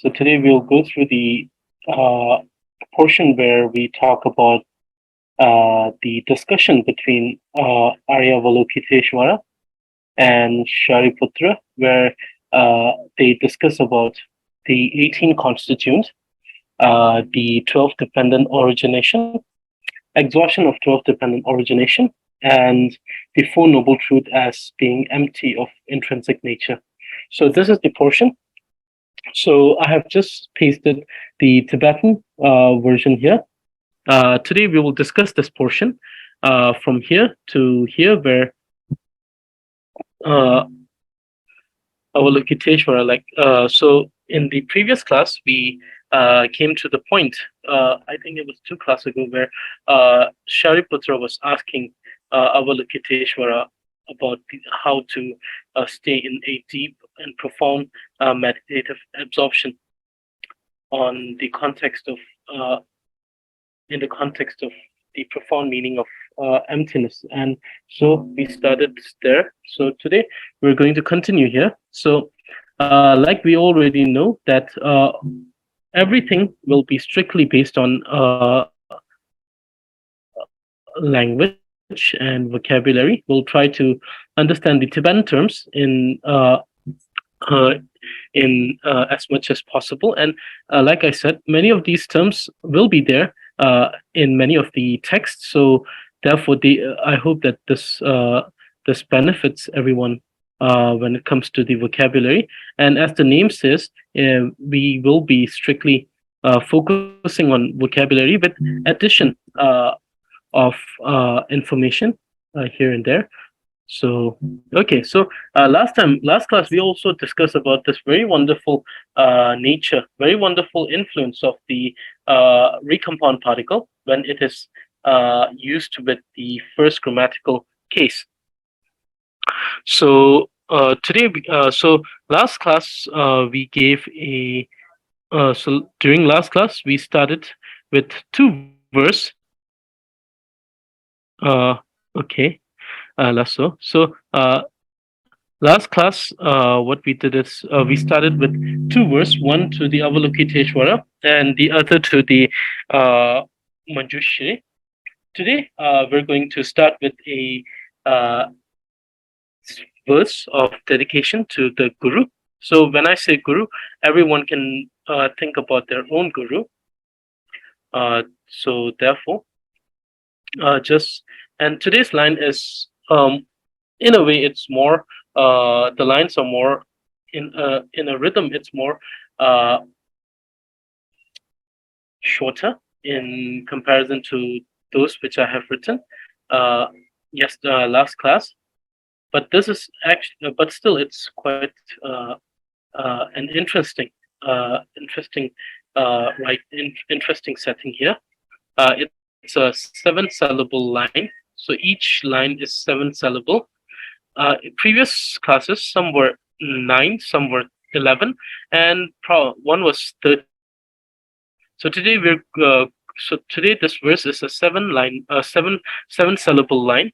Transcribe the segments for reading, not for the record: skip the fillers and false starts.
So today we'll go through the portion where we talk about the discussion between Arya Avalokiteshvara and Shariputra, where they discuss about the 18 constituents, the 12 dependent origination, exhaustion of 12 dependent origination, and the Four Noble Truth as being empty of intrinsic nature. So this is the portion. So I have just pasted the Tibetan version here. Today we will discuss this portion from here to here, where uh, Avalokiteshvara, so in the previous class, we came to the point, I think it was 2 classes ago, where Shariputra was asking Avalokiteshvara about how to stay in a deep and profound meditative absorption on the context of in the context of the profound meaning of emptiness. And so we started there. So today we're going to continue here. So, like we already know, that everything will be strictly based on language and vocabulary. We'll try to understand the Tibetan terms uh, as much as possible. And like I said, many of these terms will be there in many of the texts. So therefore, I hope that this benefits everyone when it comes to the vocabulary. And as the name says, we will be strictly focusing on vocabulary with addition of information here and there. So okay, so last class we also discussed about this very wonderful nature, very wonderful influence of the recompound particle when it is used with the first grammatical case. So so last class we gave a so during last class we started with 2 verse. Okay. So last class, what we did is we started with 2 verse, one to the Avalokiteshvara and the other to the Manjushri. Today, we're going to start with a uh, verse of dedication to the Guru. So when I say Guru, everyone can think about their own Guru. So therefore, just and today's line is in a way it's more the lines are more in a rhythm, it's more uh, shorter in comparison to those which I have written yes last class, but this is actually but still it's quite an interesting interesting setting here. It's a 7 syllable line, so each line is 7 syllable. Previous classes, some were 9, some were 11, and one was 13. So today today this verse is a 7 syllable line.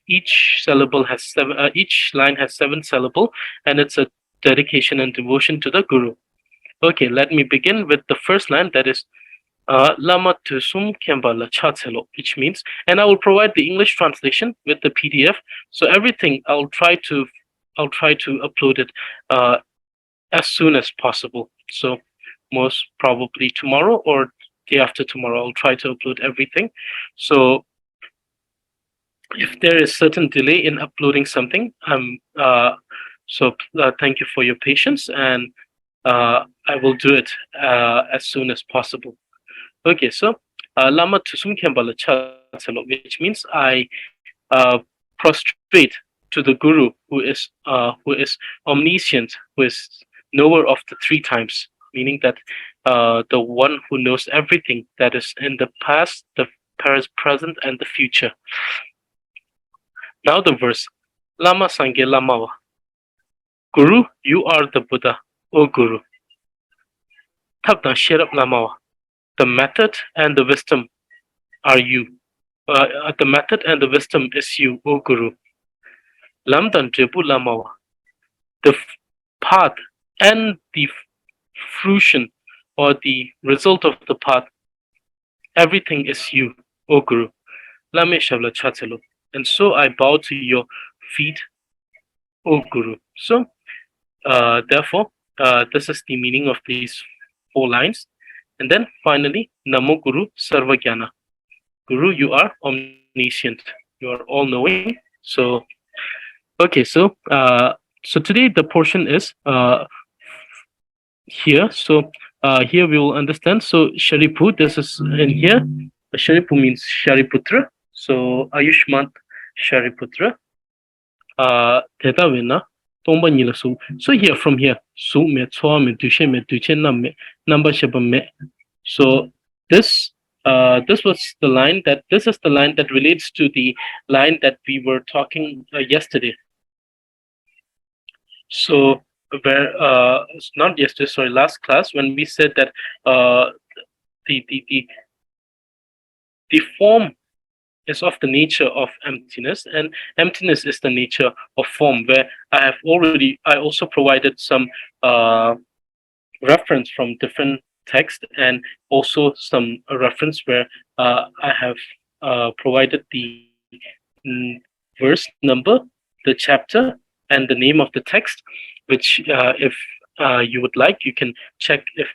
Each syllable has seven. Each line has 7 syllable, and it's a dedication and devotion to the Guru. Okay, let me begin with the first line. That is Lama Tusum Kembala Chatselo, which means, and I will provide the English translation with the PDF. So everything I'll try to upload it as soon as possible. So most probably tomorrow or day after tomorrow, I'll try to upload everything. So if there is certain delay in uploading something, thank you for your patience, and I will do it as soon as possible. Okay, so Lama Tusum Kembala Chatselo, which means I prostrate to the Guru who is omniscient, who is knower of the 3 times, meaning that the one who knows everything that is in the past, the present, and the future. Now the verse, Lama Sangye Lamawa. Guru, you are the Buddha, O Guru. Tabdan Sherab Lamawa. The method and the wisdom are you. The method and the wisdom is you, O Guru. Lamdan Jebu Lamawa. The path and the fruition or the result of the path. Everything is you, O Guru. Lame Shavla Chatelo. And so I bow to your feet, O Guru. So, therefore, this is the meaning of these 4 lines. And then finally, Namo Guru Sarvagyana. Guru, you are omniscient. You are all knowing. So, okay, so today the portion is here. So here we will understand. So Sharipu, this is in here. Sharipu means Shariputra. So Ayushmant Shariputra. Tetavena Tomba Nila Su. So here from here, Su me Tsoa me Duche Nam me Namba Sheba me. So this this was the line that this is the line that relates to the line that we were talking yesterday. So where not yesterday, sorry, last class when we said that the the the the form is of the nature of emptiness, and emptiness is the nature of form. Where I also provided some reference from different text, and also some reference where I have provided the verse number, the chapter, and the name of the text, which if you would like, you can check. If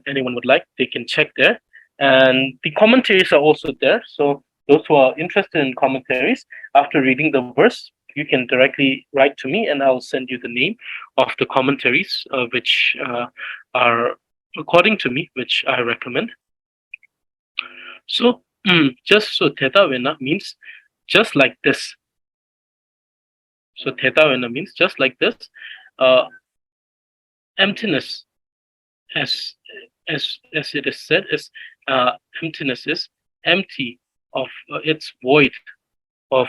anyone would like, they can check there. And the commentaries are also there. So those who are interested in commentaries, after reading the verse, you can directly write to me and I'll send you the name of the commentaries which are according to me, which I recommend. So just so theta vena means just like this. So theta vena means just like this. Emptiness, as it is said, is emptiness is empty of it's void of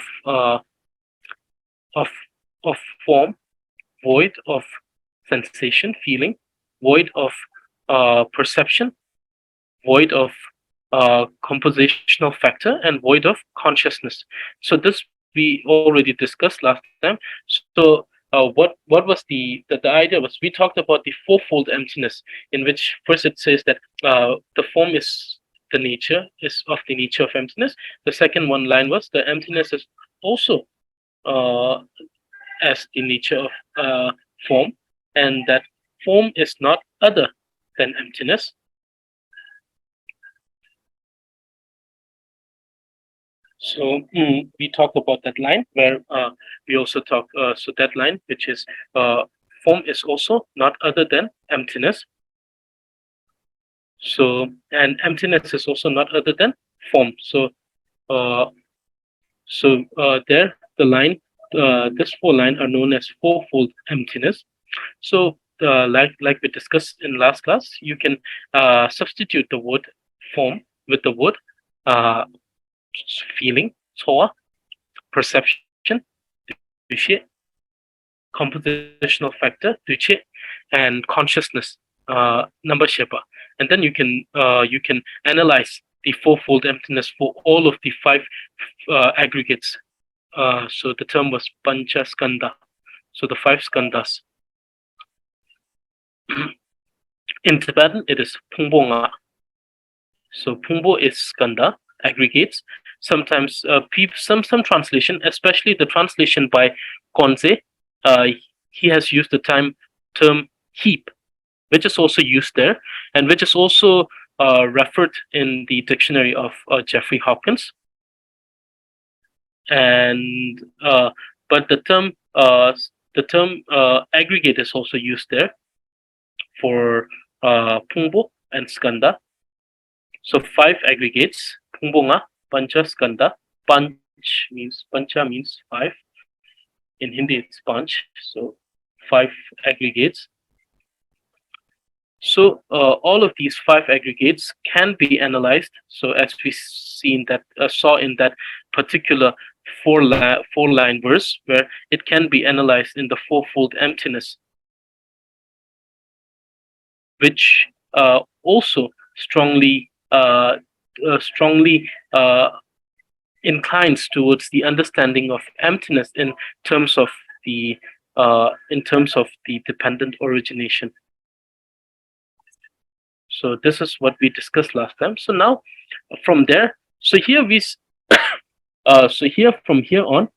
form, void of sensation, feeling, void of perception, void of compositional factor, and void of consciousness. So this we already discussed last time. So what was the idea was we talked about the fourfold emptiness, in which first it says that the form is the nature of emptiness. The second one line was the emptiness is also as the nature of form, and that form is not other than emptiness. So we talked about that line where we also talk. So that line, which is form, is also not other than emptiness. So and emptiness is also not other than form. So there the line, this 4 line are known as fourfold emptiness. So like we discussed in last class, you can substitute the word form with the word feeling, soa, perception, duche, compositional factor, duche, and consciousness, number shepa. And then you can analyze the fourfold emptiness for all of the 5 aggregates. So the term was pancha skanda. So the 5 skandhas. In Tibetan, it is pungbonga. So pungbo is skanda, aggregates. Sometimes some translation, especially the translation by Konze, he has used the term heap, which is also used there, and which is also referred in the dictionary of Jeffrey Hopkins. And but the term aggregate is also used there for pungbo and skanda. So 5 aggregates: pungbonga, pancha, skanda. Pancha means 5. In Hindi, it's panch. So 5 aggregates. So all of these 5 aggregates can be analyzed. So as we saw in that particular 4-line verse, where it can be analyzed in the fourfold emptiness, which also strongly inclines towards the understanding of emptiness in terms of the dependent origination. So this is what we discussed last time. So now from there, so here so here from here on,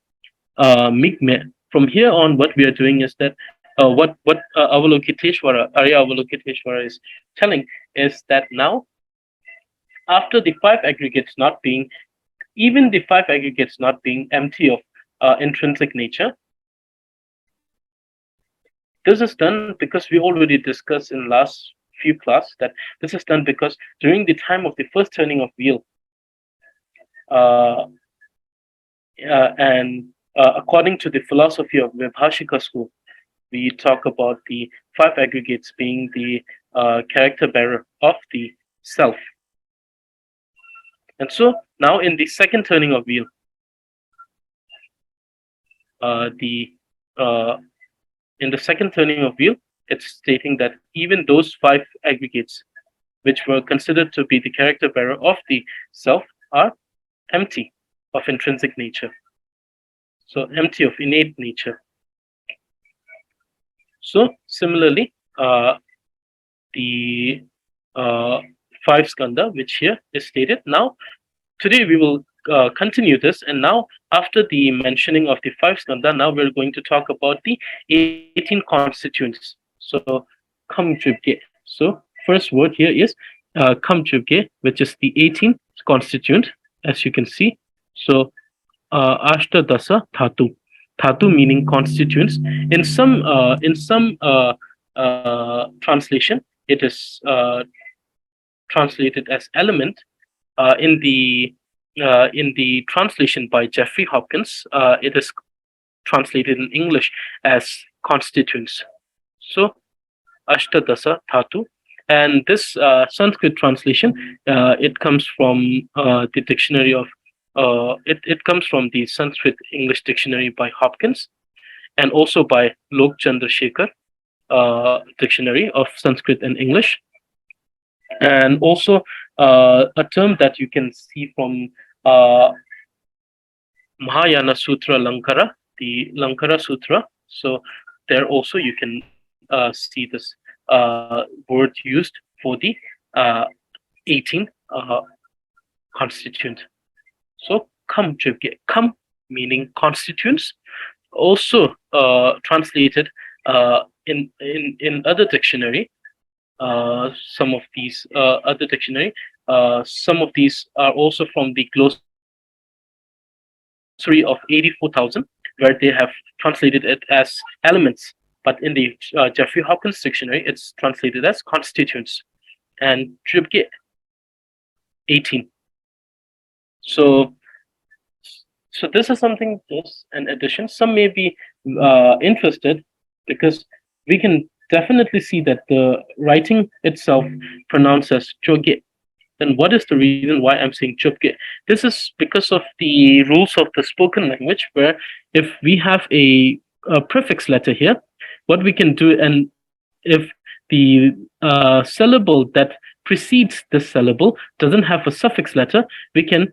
from here on, what we are doing is that what Arya Avalokiteshvara is telling is that now after the five aggregates not being even the five aggregates not being empty of intrinsic nature, this is done because we already discussed in last few class that this is done because during the time of the first turning of wheel, uh, and according to the philosophy of Vibhashika school, we talk about the five aggregates being the character bearer of the self. And so now in the second turning of wheel, the in the second turning of wheel, it's stating that even those five aggregates, which were considered to be the character bearer of the self, are empty of intrinsic nature. So empty of innate nature. So similarly, the five skandha, which here is stated. Now, today we will continue this, and now after the mentioning of the five skandha, now we're going to talk about the 18 constituents. So, kam jubge. So, first word here is kam jubge, which is the 18th constituent, as you can see. So, ashta dasa dhatu. Dhatu meaning constituents. In some translation, it is translated as element. In the translation by Jeffrey Hopkins, it is translated in English as constituents. So Ashtadasa Dhatu. And this Sanskrit translation, it comes from the dictionary of it comes from the Sanskrit English dictionary by Hopkins, and also by Lok Chandrasekhar dictionary of Sanskrit and English, and also a term that you can see from Mahayana Sutra Lankara, the Lankara Sutra. So there also you can see this word used for the uh, 18 constituent. So kam jibge, kam meaning constituents, also translated in other dictionary. Some of these other dictionary, some of these are also from the glossary of 84,000, where they have translated it as elements. But in the Jeffrey Hopkins dictionary, it's translated as constituents. And Tribke 18. So, so this is something, just an addition. Some may be interested because we can definitely see that the writing itself pronounced as choge. Then what is the reason why I'm saying chupke? This is because of the rules of the spoken language, where if we have a prefix letter here, what we can do, and if the syllable that precedes this syllable doesn't have a suffix letter, we can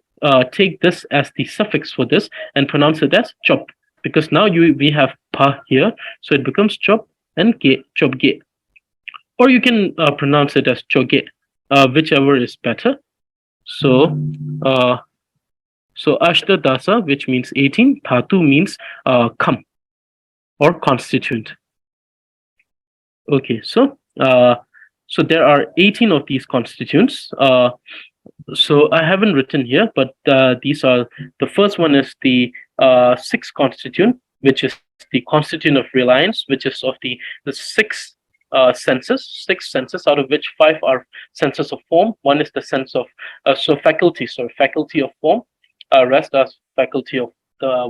take this as the suffix for this and pronounce it as chop. Because now we have pa here, so it becomes chop and ge, chop ge. Or you can pronounce it as choge, whichever is better. So, so Ashta Dasa, which means 18, Dhatu means come or constituent. Okay, so so there are 18 of these constituents. So I haven't written here, but these are, the first one is the sixth constituent, which is the constituent of reliance, which is of the six six senses, out of which five are senses of form. One is the sense of faculty of form. Rest are faculty of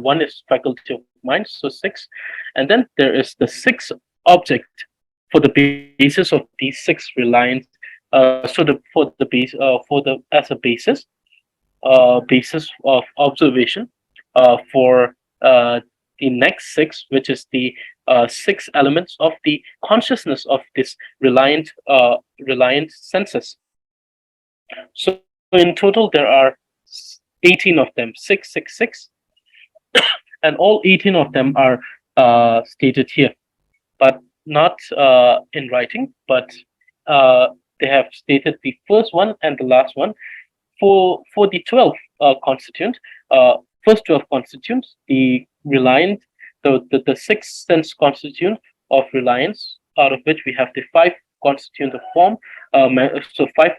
one is faculty of mind, so six, and then there is the sixth object for the basis of these six reliance. So the for the base for the as a basis of observation for the next six, which is the six elements of the consciousness of this reliant senses. So in total, there are 18 of them, 666, and all 18 of them are stated here, but not in writing, but they have stated the first one and the last one. For the 12 constituent, first 12 constituents, the reliant, the sixth sense constituent of reliance, out of which we have the five constituent of form, so five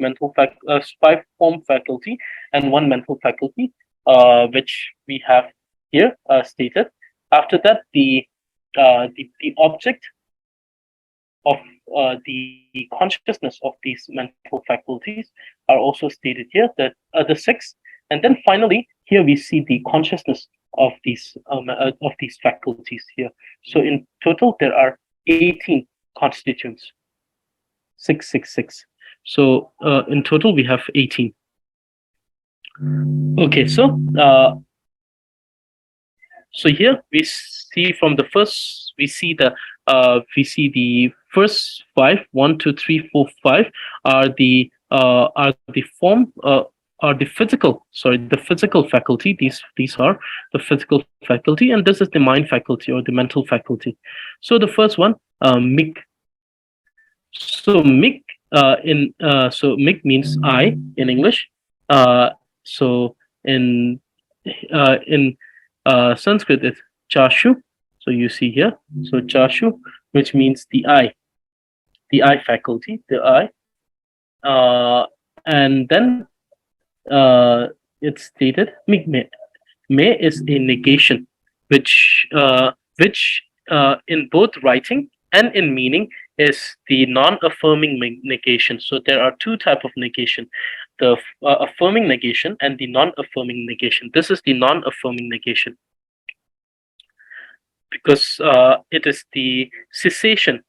form faculty and one mental faculty, which we have here stated. After that, the object of the consciousness of these mental faculties are also stated here, the six, and then finally here we see the consciousness of these faculties here. So in total there are 18 constituents. 666. So in total we have 18. Okay, so here we see from the first, we see the first five, 1, 2, 3, 4, 5 are the form, are the physical faculty. These are the physical faculty, and this is the mind faculty or the mental faculty. So the first one, mig. So mig so mig means I in English. So in Sanskrit it's chashu. So you see here, so chashu, which means the eye faculty, the eye, and then it's stated mig me. Me is a negation, which in both writing and in meaning is the non-affirming negation. So there are two types of negation: the affirming negation and the non-affirming negation. This is the non-affirming negation because it is the cessation.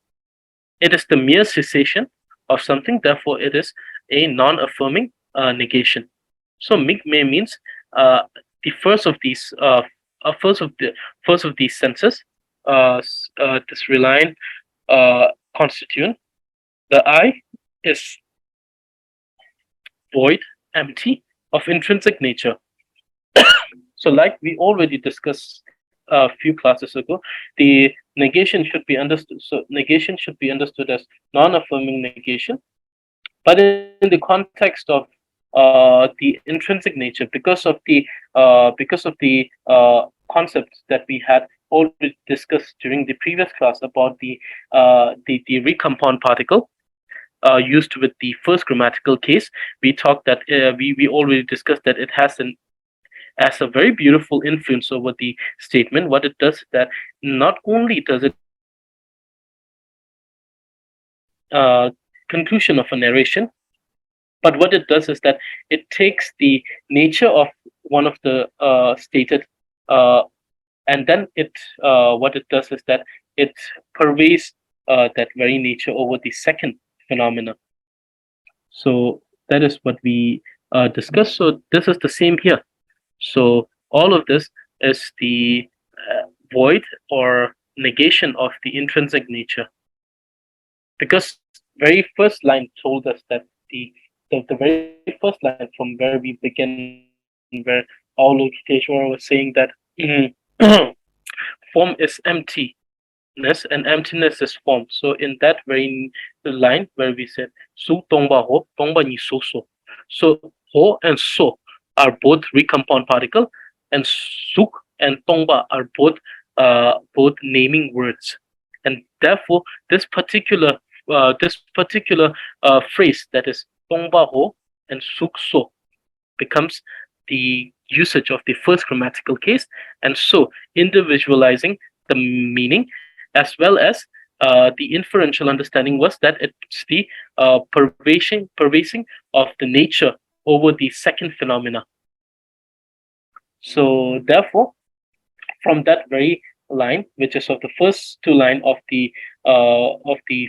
It is the mere cessation of something. Therefore, it is a non-affirming negation. So mig me means the first of these first of these senses, this reliant constituent, the I is void, empty of intrinsic nature. So like we already discussed a few classes ago, the negation should be understood. So negation should be understood as non-affirming negation, but in the context of the intrinsic nature, because of the concepts that we had already discussed during the previous class about the recompound particle used with the first grammatical case. We talked that we already discussed that it has a very beautiful influence over the statement. What it does is that not only does it conclusion of a narration, but what it does is that it takes the nature of one of the stated, and then what it does is that it pervades that very nature over the second phenomena. So that is what we discussed. So this is the same here. So all of this is the void or negation of the intrinsic nature, because very first line told us that the very first line from where we begin, where Avalokiteshvara was saying that form is emptiness and emptiness is form. So in that very line where we said su tongba ho, tongba ni so so. So ho and so are both recompound particle, and suk and tongba are both naming words, and therefore this particular phrase, that is tongba ho and suk so, becomes the usage of the first grammatical case, and so individualizing the meaning, as well as the inferential understanding was that it's the pervasing of the nature over the second phenomena. So therefore, from that very line, which is of the first two line of the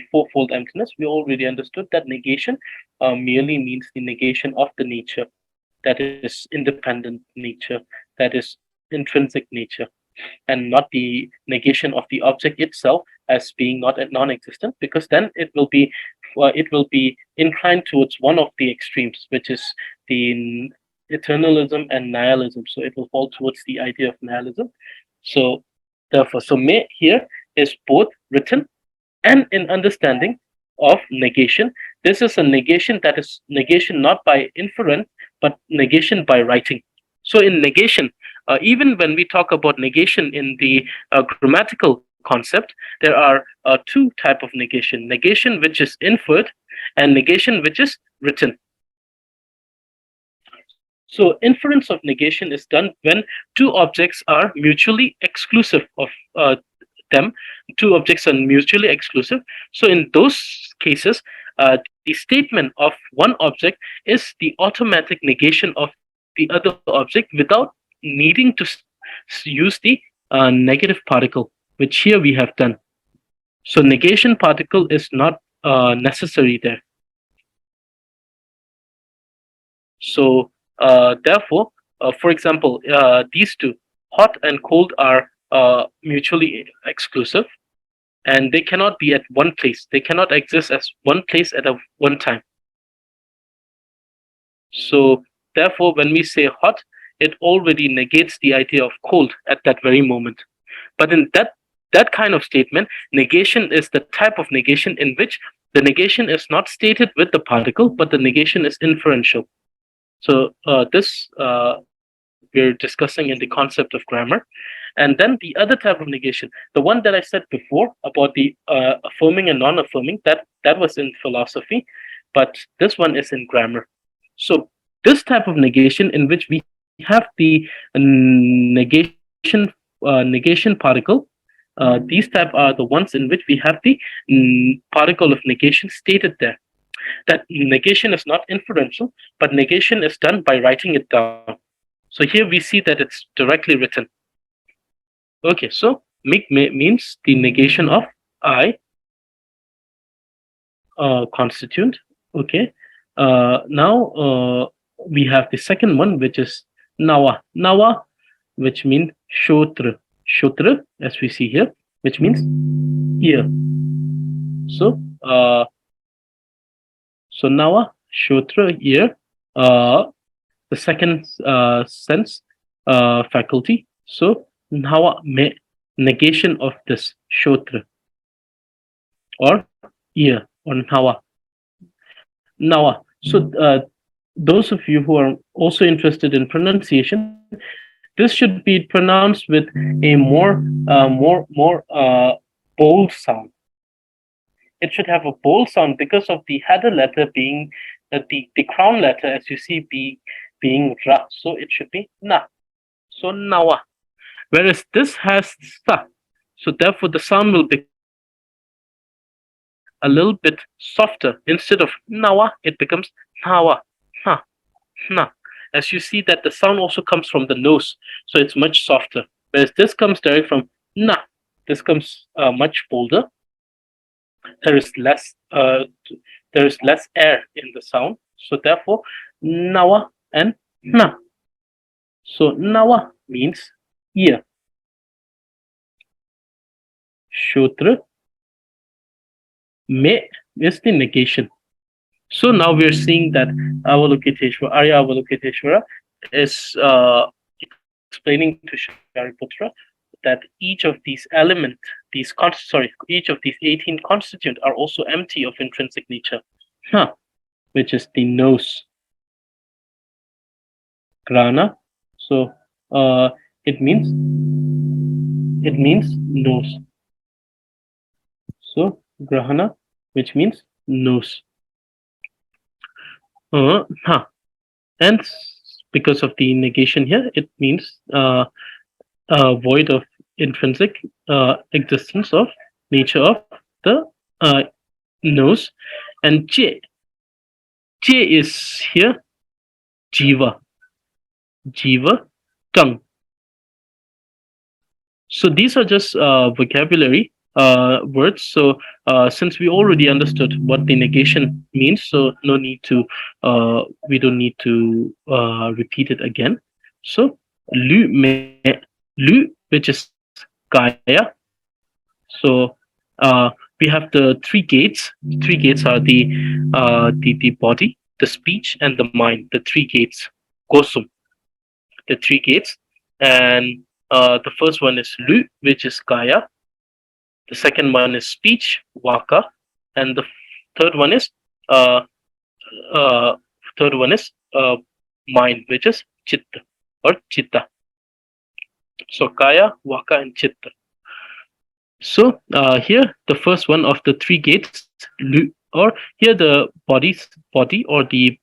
fourfold emptiness, we already understood that negation merely means the negation of the nature, that is independent nature, that is intrinsic nature, and not the negation of the object itself as being not non-existent, because then it will be inclined towards one of the extremes, which is the eternalism and nihilism. So it will fall towards the idea of nihilism. So therefore, so me here is both written and in understanding of negation, This is a negation that is negation not by inference, but negation by writing. So in negation, even when we talk about negation in the grammatical concept, there are two type of negation: negation which is inferred, and negation which is written. So inference of negation is done when two objects are mutually exclusive of them. Two objects are mutually exclusive. So in those cases, the statement of one object is the automatic negation of the other object without needing to use the negative particle, which here we have done. So negation particle is not necessary there. So therefore, for example, these two, hot and cold, are mutually exclusive, and they cannot be at one place. They cannot exist as one place at a one time. So therefore, when we say hot, it already negates the idea of cold at that very moment. But in that kind of statement, negation is the type of negation in which the negation is not stated with the particle, but the negation is inferential. So this we're discussing in the concept of grammar. And then the other type of negation, the one that I said before about the affirming and non-affirming, that was in philosophy, but this one is in grammar. So this type of negation in which we have the negation particle, these type are the ones in which we have the particle of negation stated there. That negation is not inferential, but negation is done by writing it down. So here we see that it's directly written. Okay, so make means the negation of I, constituent. Okay, now we have the second one, which is nawa. Nawa, which means shotra. Shotra, as we see here, which means ear. So so nawa, shotra, ear. The second sense faculty. So nawa, negation of this shotra or ear or nawa. Nawa. So those of you who are also interested in pronunciation, this should be pronounced with a more bold sound. It should have a bold sound because of the header letter being the crown letter, as you see, being ra. So it should be na. So nawa. Whereas this has sa. So therefore the sound will become a little bit softer. Instead of nawa, it becomes nawa. Ha. Na. As you see that the sound also comes from the nose, so it's much softer. Whereas this comes direct from na. This comes much bolder. There is less air in the sound. So therefore, nawa and na. So nawa means ear. Shotra. Me is the negation. So now we're seeing that Avalokiteshvara, Arya Avalokiteshvara is explaining to Shariputra that each of these elements, each of these 18 constituents are also empty of intrinsic nature, which is the nose, grana. So it means nose. So grahana, which means nose. And because of the negation here, it means void of intrinsic existence of nature of the nose. And J is here jiva, tongue. So these are just vocabulary words. So since we already understood what the negation means, so no need to we don't need to repeat it again. So lu, which is kaya. So we have the three gates. The three gates are the body, the speech, and the mind. The three gates, kosum. The three gates, and the first one is lu, which is kaya. The second one is speech, vaka, and the third one is uh, uh, third one is mind, which is chitta or chitta. So kaya, vaka, and chitta. So here the first one of the three gates, or here the body or the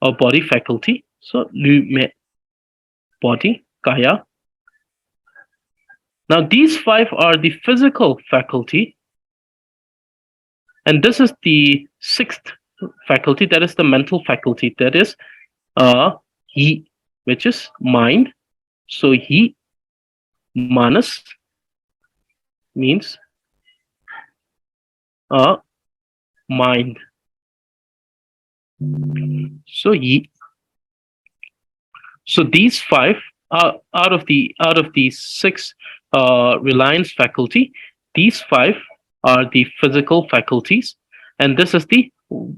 body faculty. So lu me, body, kaya. Now these five are the physical faculty, and this is the sixth faculty, that is the mental faculty, that is he, which is mind. So he, manas, means mind. So he. So these five are out of the six reliance faculty. These five are the physical faculties, and this is the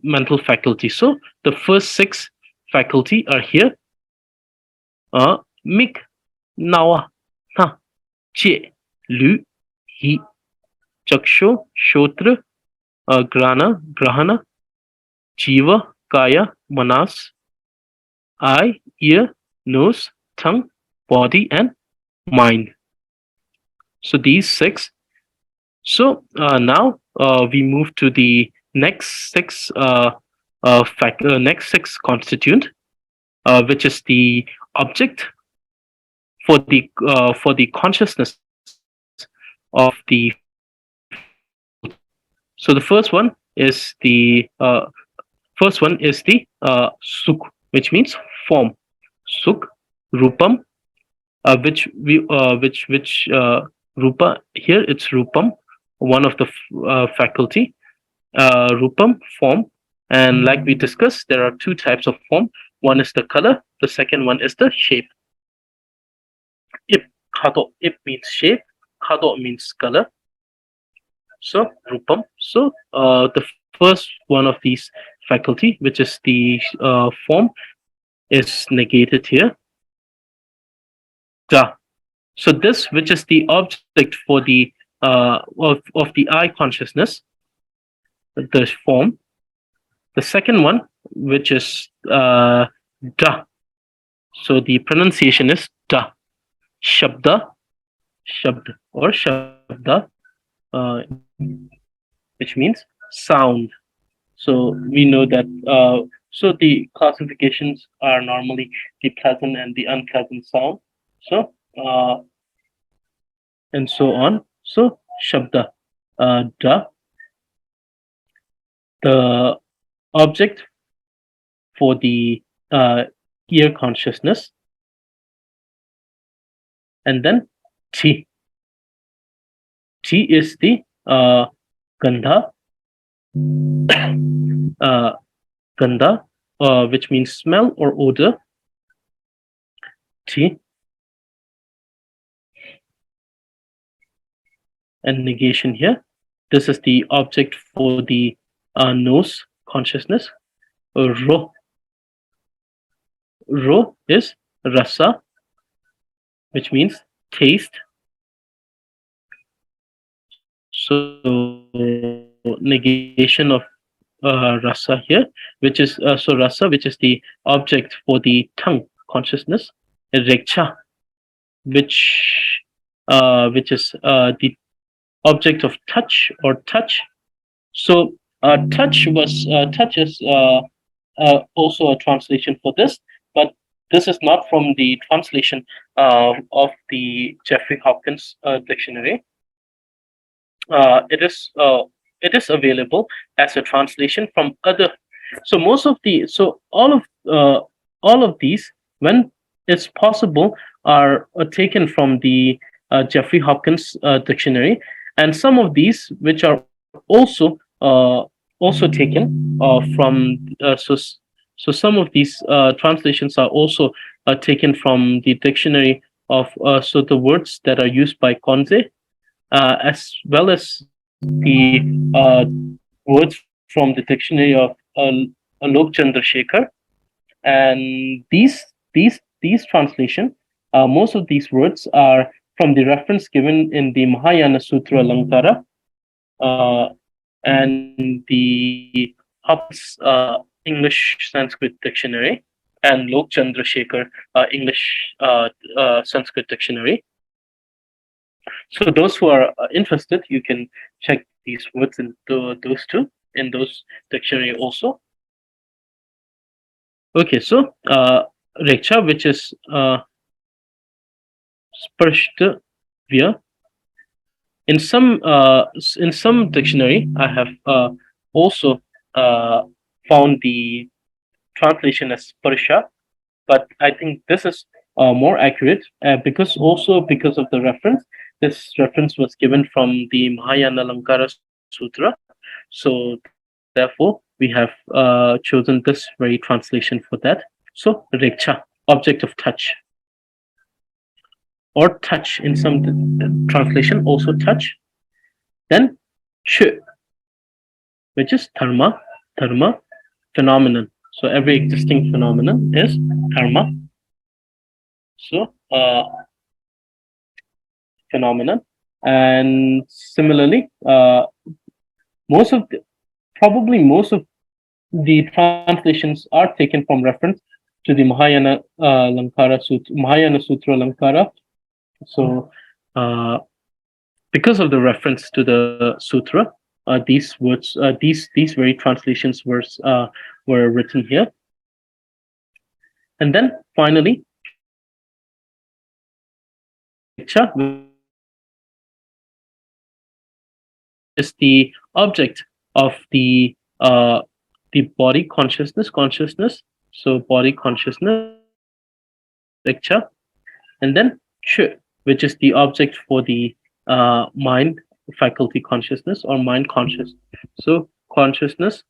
mental faculty. So the first six faculty are here. Mik, nawa, tha, che, lu, hi, chaksho, shotra, grana, grahana, jiva, kaya, manas, eye, ear, nose, tongue, body, and mind. So these six. So now we move to the next six next six constituent, which is the object for the consciousness of the faculty. So the first one is the sukh, which means form. Sukh, rupam, which rupa, here it's rupam, one of the faculty, rupam, form. And like we discussed, there are two types of form. One is the color, the second one is the shape. Ip, khado, ip means shape, khado means color. So rupam. So the first one of these faculty, which is the form, is negated here. Da. So this, which is the object for the of the eye consciousness, the form. The second one, which is da. So the pronunciation is da. Shabda, shabd or shabda, uh, which means sound. So we know that. So the classifications are normally the pleasant and the unpleasant sound. So and so on. So shabda, da, the object for the ear consciousness, and then ti. Ti is the gandha, gandha, which means smell or odor. Ti. And negation here. This is the object for the nose consciousness. Ro. Ro is rasa, which means taste. So negation of rasa here, which is so rasa, which is the object for the tongue consciousness. Reksha, which is the object of touch or touch. So touch is also a translation for this, but this is not from the translation of the Jeffrey Hopkins dictionary. It is available as a translation from other. So all of these, when it's possible, are taken from the Jeffrey Hopkins dictionary, and some of these which are also taken from so some of these translations are also taken from the dictionary of so the words that are used by Konze, as well as the words from the dictionary of Alok Chandrasekhar. And these translation, most of these words are from the reference given in the Mahayana Sutra Alankara, and the Hopkins English Sanskrit Dictionary and Lok Chandrasekhar English Sanskrit Dictionary. So those who are interested, you can check these words in those two in those dictionary also. Okay, so Reksha, which is Sparshta in some dictionary, I have also found the translation as Sparsha, but I think this is more accurate because of the reference. This reference was given from the Mahayana Lankara Sutra, so therefore we have chosen this very translation for that. So Reksha, object of touch, or touch in some translation, also touch. Then ch, which is dharma, phenomenon. So every existing phenomenon is dharma. So phenomenon, and similarly, most of the, probably most of the translations are taken from reference to the Mahayana Sutra Lankara. So because of the reference to the sutra, these words, these very translations were written here. And then finally, Richa, is the object of the body consciousness. So body consciousness, Richa, and then Ch, which is the object for the mind faculty consciousness or mind conscious. So consciousness,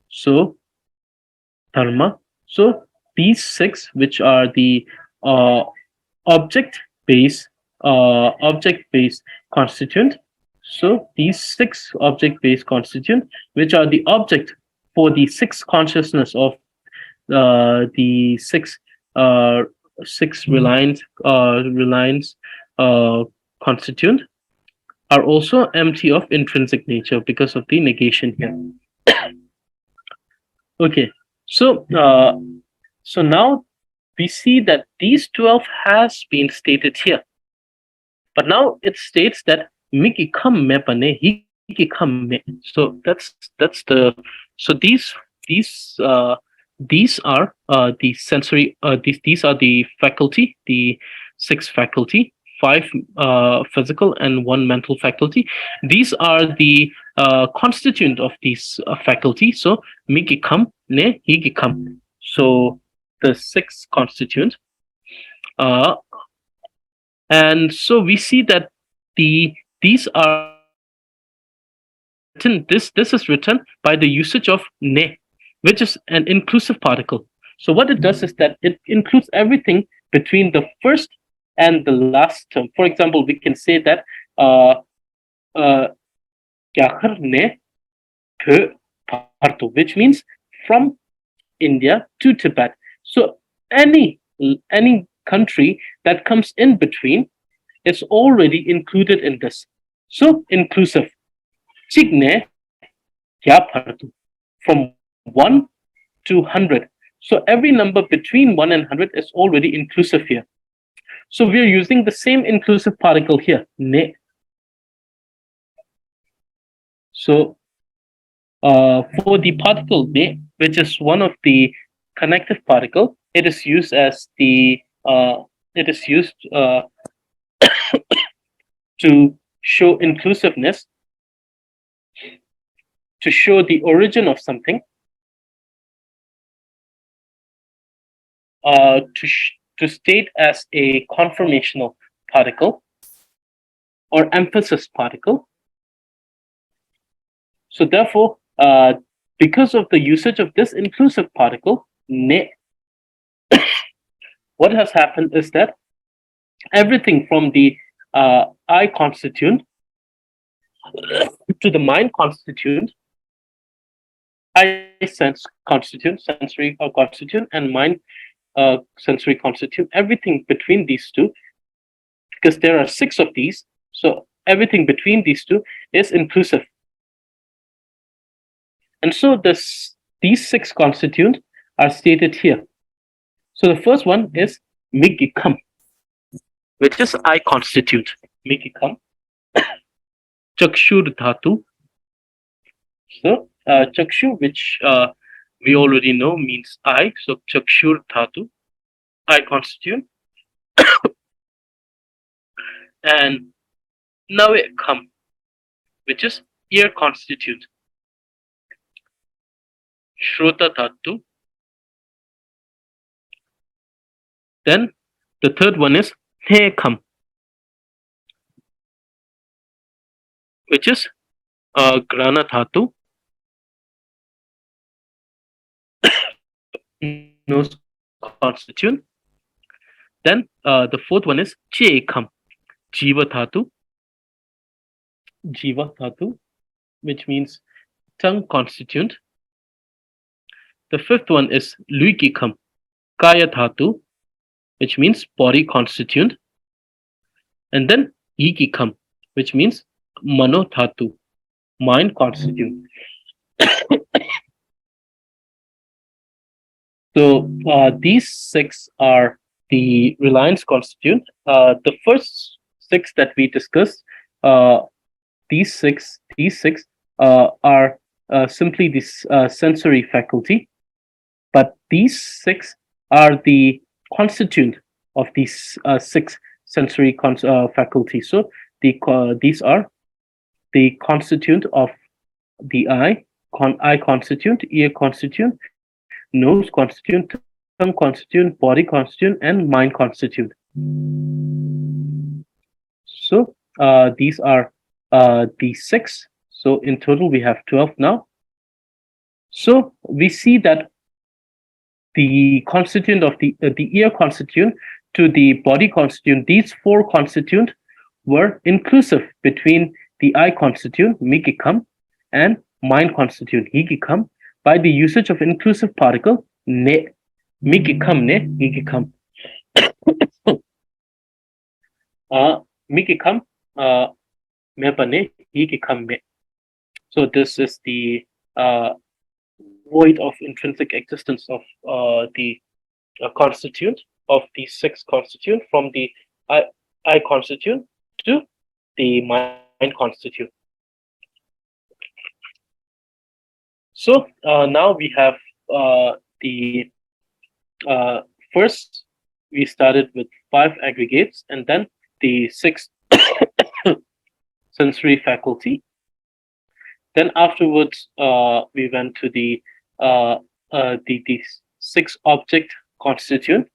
so dharma. So these six, which are the uh, object-based constituent. So these six object-based constituent, which are the object for the six consciousness of the six reliance constituent, are also empty of intrinsic nature because of the negation here. Okay, so so now we see that these 12 has been stated here, but now it states that miki kam me pane hiki kam me. So that's the so these are the sensory these are the faculty, the six faculty, five physical and one mental faculty. These are the constituent of these faculty. So miki kam ne hiki kam. So the six constituent, uh, and so we see that these are written. This is written by the usage of ne, which is an inclusive particle. So what it does is that it includes everything between the first and the last term. For example, we can say that Kyakhar ne phe parto, which means from India to Tibet. So any country that comes in between is already included in this. So inclusive. Chigne kya partu, from 1 to 100. So every number between 1 and 100 is already inclusive here. So we are using the same inclusive particle here, ne. So for the particle ne, which is one of the connective particle, it is used as the to show inclusiveness, to show the origin of something, to state as a conformational particle or emphasis particle. So therefore, because of the usage of this inclusive particle, ne, what has happened is that everything from the I constituent to the mind constituent, I sense constituent, sensory constituent, and mind sensory constituent, everything between these two, because there are 6 of these, so everything between these two is inclusive. And so these 6 constituents are stated here. So the first one is Mikikam, which is eye constituent. Mikikam. Chakshur Dhatu. So Chakshu, which we already know means eye. So Chakshur Dhatu, eye constituent. And Navikam, which is ear constituent. Shrota Dhatu. Then the third one is Hekam, which is Grana Dhatu, nose constituent. Then the fourth one is Chekam, Jiva Dhatu, which means tongue constituent. The fifth one is Luikikam, Kaya Dhatu, which means body constituent. And then Ikikam, which means Mano Dhatu, mind constituent. So these 6 are the reliance constituent. The first 6 that we discussed, these six are simply this sensory faculty, but these 6 are the constituent of these 6 sensory faculties. So these are the constituent of the eye constituent, ear constituent, nose constituent, tongue constituent, body constituent, and mind constituent. So these are the 6. So in total we have 12 now. So we see that the constituent of the ear constituent to the body constituent, these 4 constituents were inclusive between the eye constituent, Mikikam, and mind constituent, Hikikam, by the usage of inclusive particle ne. Mikikam ne, Hikikam. Mikikam mepane, Hikikam me. So this is the void of intrinsic existence of the constituent of the 6 constituent from the eye constituent to the mind constituent. So now we have the first we started with 5 aggregates and then the 6th sensory faculty. Then afterwards we went to the 6 object constituent.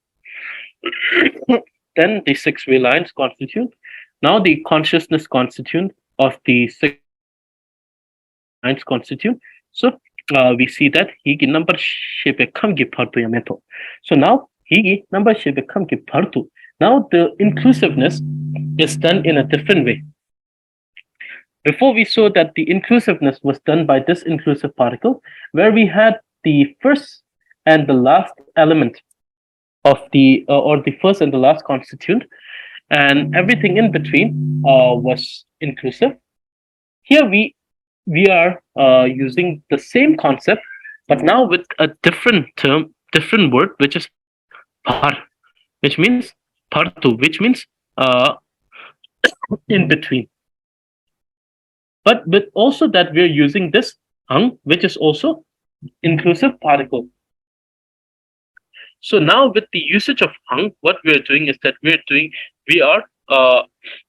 Then the 6 reliance constituent. Now the consciousness constituent of the 6 reliance constituent. So we see that higi number shebe kamgi partu yameto. So now higi number shebe kamgi partu. Now the inclusiveness is done in a different way. Before we saw that the inclusiveness was done by this inclusive particle, where we had the first and the last element of the or the first and the last constituent, and everything in between was inclusive. Here we are using the same concept, but now with a different term, different word, which is par, which means partu, which means in between. But with also that we're using this hung, which is also inclusive particle. So now with the usage of hung, what we're doing is that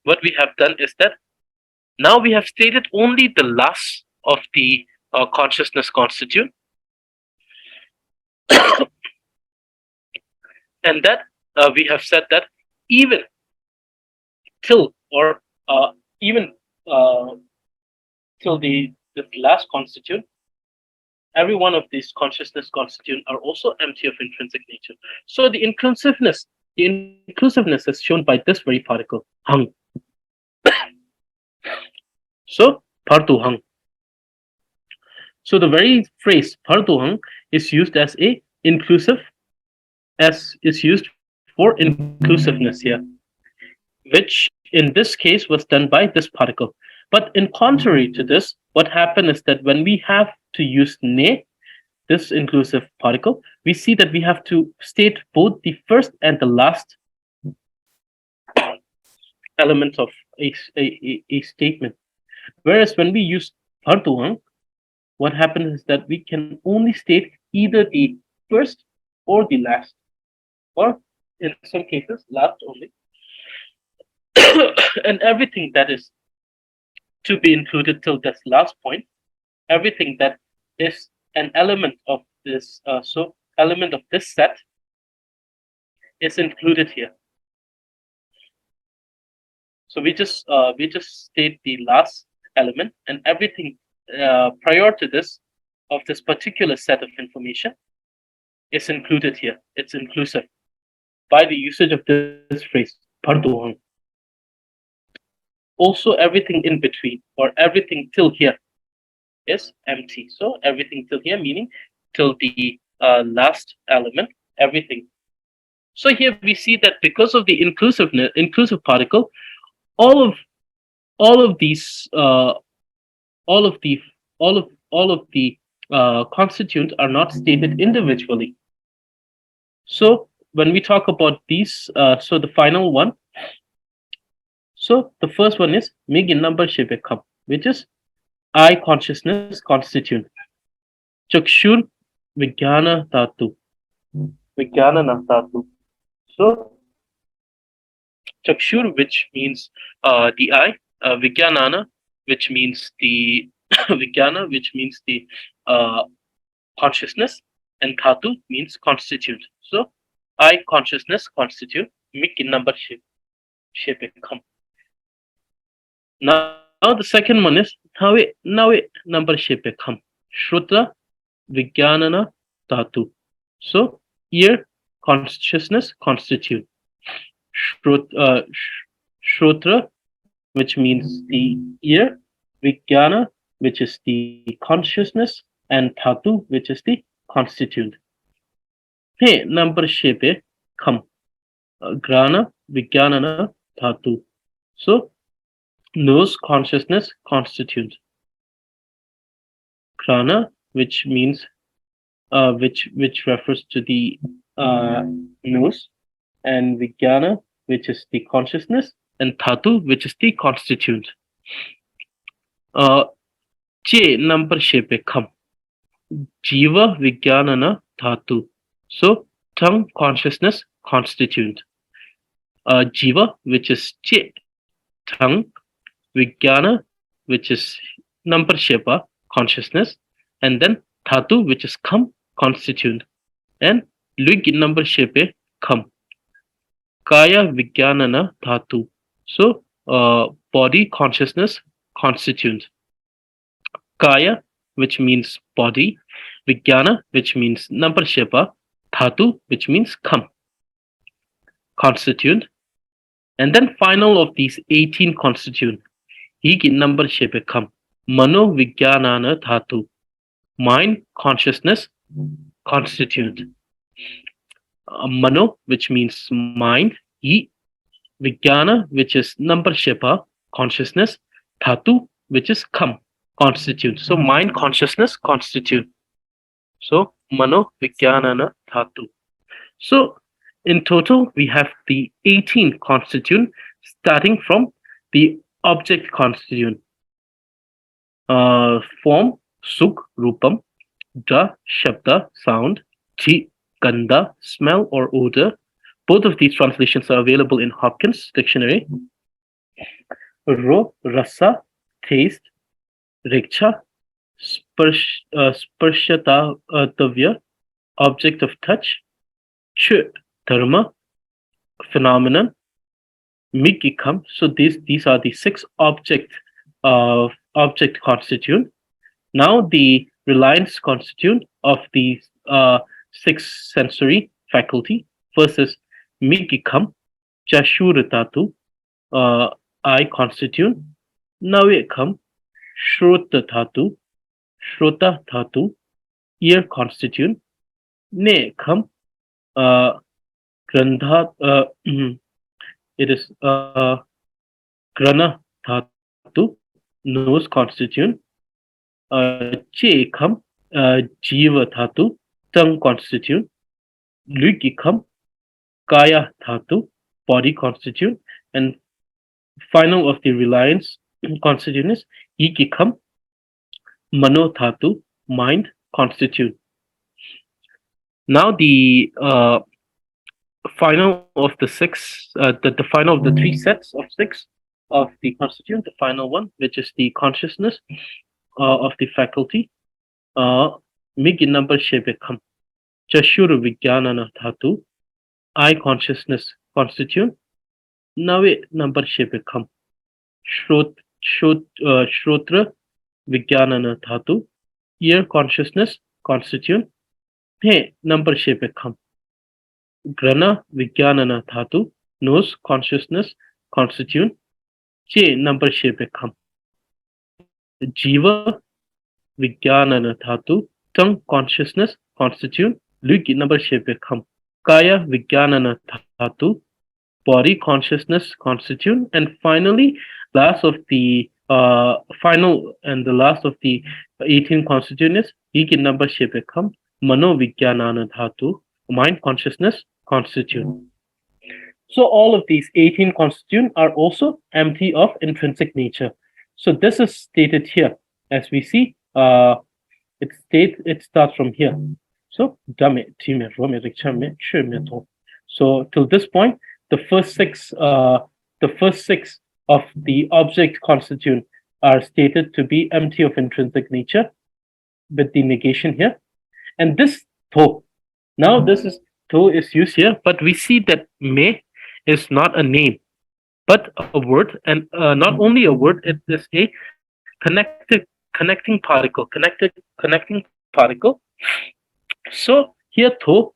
what we have done is that now we have stated only the last of the consciousness constituent. And that we have said that even till or even till the last constituent, every one of these consciousness constituents are also empty of intrinsic nature. So the inclusiveness is shown by this very particle, hung. So partu hung. So the very phrase partu hung is used as a inclusive, as is used for inclusiveness here, which in this case was done by this particle. But in contrary to this, what happened is that when we have to use ne, this inclusive particle, we see that we have to state both the first and the last element of a statement. Whereas when we use partuang, what happens is that we can only state either the first or the last, or in some cases, last only. And everything that is to be included till this last point, everything that is an element of this, element of this set is included here. So we just state the last element, and everything prior to this of this particular set of information is included here. It's inclusive by the usage of this phrase, parduang. Also, everything in between or everything till here is empty. So everything till here, meaning till the last element, everything. So here we see that because of the inclusive particle, all of these all of the constituents are not stated individually. So when we talk about these, so the final one, so the first one is Migin number Shibekam, which is I consciousness constituent. Chakshur Vijnana Tatu. Vijnana Tatu. So Chakshur, which means the eye, Vijnana, which means the Vijnana, which means the consciousness, and Dhatu means constituent. So I consciousness constitute Migin number Shibekam. Now the second one is Nawe number Shibekam. Shruta Vijnana Dhatu. So ear consciousness constitute. Shrutra, which means the ear, Vijnana, which is the consciousness, and Dhatu, which is the constituent. Hey, number shepe come. Grana, Vijnana, Dhatu. So nose consciousness constituent. Grana, which means which refers to the nose, and Vijnana, which is the consciousness, and Dhatu, which is the constituent. Che number shepe come. Jiva Vijnana Dhatu. So tongue consciousness constituent. Jiva, which is che, tongue, Vijnana, which is number shepa, consciousness, and then Dhatu, which is come, constituent, and Luig number shepe come. Kaya Vijnana Dhatu. So body consciousness constituent. Kaya, which means body, Vijnana, which means number shepa, Dhatu, which means come, constituent, and then final of these 18 constituent, Hig number shepe come, Mano Vijnana Dhatu, mind consciousness constituent. Mano, which means mind, Hi, Vijnana, which is number shepa, consciousness, Dhatu, which is come, constituent. So mind consciousness constituent. So Mano Vijnana Dhatu. So in total, we have the 18 constituent starting from the object constituent. Form, Sukh, Rupam, Dra, Shabda, sound, Ji, Gandha, smell or odor. Both of these translations are available in Hopkins Dictionary. Ro, Rasa, taste, Riksha, Sparshatavya, object of touch, Ch, dharma, phenomenon, Mikikam. So these are the 6 object constituent. Now the reliance constituent of the 6 sensory faculty. First is Mikikam, Chashuratatu, eye constituent, Navikam, Shrota Dhatu, Shrota Dhatu, ear constituent, Nekam, Grandha, it is Grana Dhatu, nose constituent, Che come Jiva Dhatu, tongue constituent, Luki come Kaya Dhatu, body constituent, and final of the reliance constituent is Iki come Mano Dhatu, mind constituent. Now the final of the final of the three sets of six of the constituent, the final one, which is the consciousness of the faculty, Migi number Shebekam, Chashuru Vijnana Dhatu, eye consciousness constituent, Nave number Shebekam, Shrotra Vijnana Dhatu, ear consciousness constituent, He number Shebekam, Grana Vijnana Dhatu, nose consciousness constituent, Che number Shebekam, Jiva Vijnana Dhatu, tongue consciousness constituent, Luki number Shebekam, Kaya Vijnana Dhatu, body consciousness constituent, and finally, last of the final and the last of the 18 constituent is Hiki number Shebekam, Mano Vijnana Dhatu, mind consciousness constituent. So all of these 18 constituent are also empty of intrinsic nature. So this is stated here. As we see, it starts from here. So so till this point, the first six of the object constituent are stated to be empty of intrinsic nature with the negation here. And this tho, now this is tho is used here, but we see that me is not a name, but a word, and not only a word, it is a connecting particle. So here tho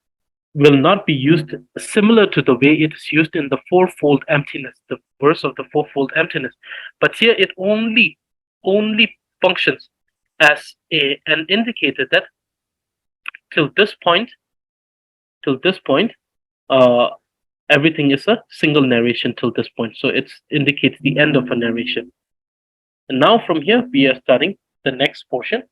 will not be used similar to the way it is used in the fourfold emptiness, the verse of the fourfold emptiness. But here it only functions as an indicator that till this point, everything is a single narration till this point. So it indicates the end of a narration. And now from here, we are starting the next portion.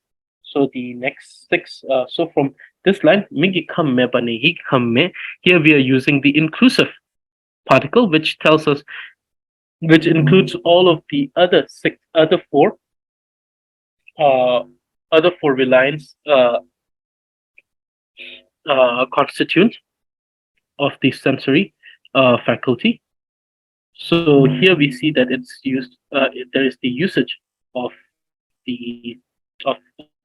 So the next six, so from this line, Migi kam me bane hi kam me, here we are using the inclusive particle, which tells us, which includes all of the other four reliance constituents of the sensory faculty. So here we see that it's used. There is the usage of the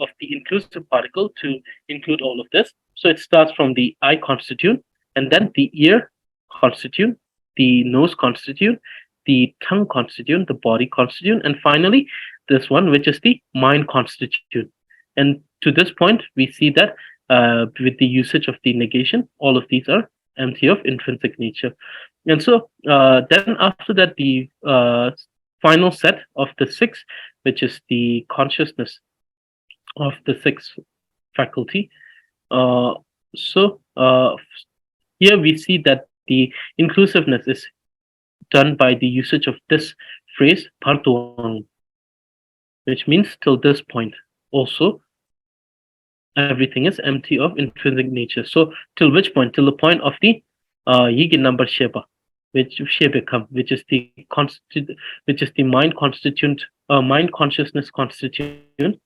of the inclusive particle to include all of this. So it starts from the eye constituent, and then the ear constituent, the nose constituent, the tongue constituent, the body constituent, and finally this one, which is the mind constituent. And to this point, we see that with the usage of the negation, all of these are empty of intrinsic nature. And so then after that, the final set of the six, which is the consciousness of the sixth faculty. So here we see that the inclusiveness is done by the usage of this phrase partuang, which means till this point also everything is empty of intrinsic nature. So till which point? Till the point of the Yigi number Sheba, which is the mind constituent, mind consciousness constituent,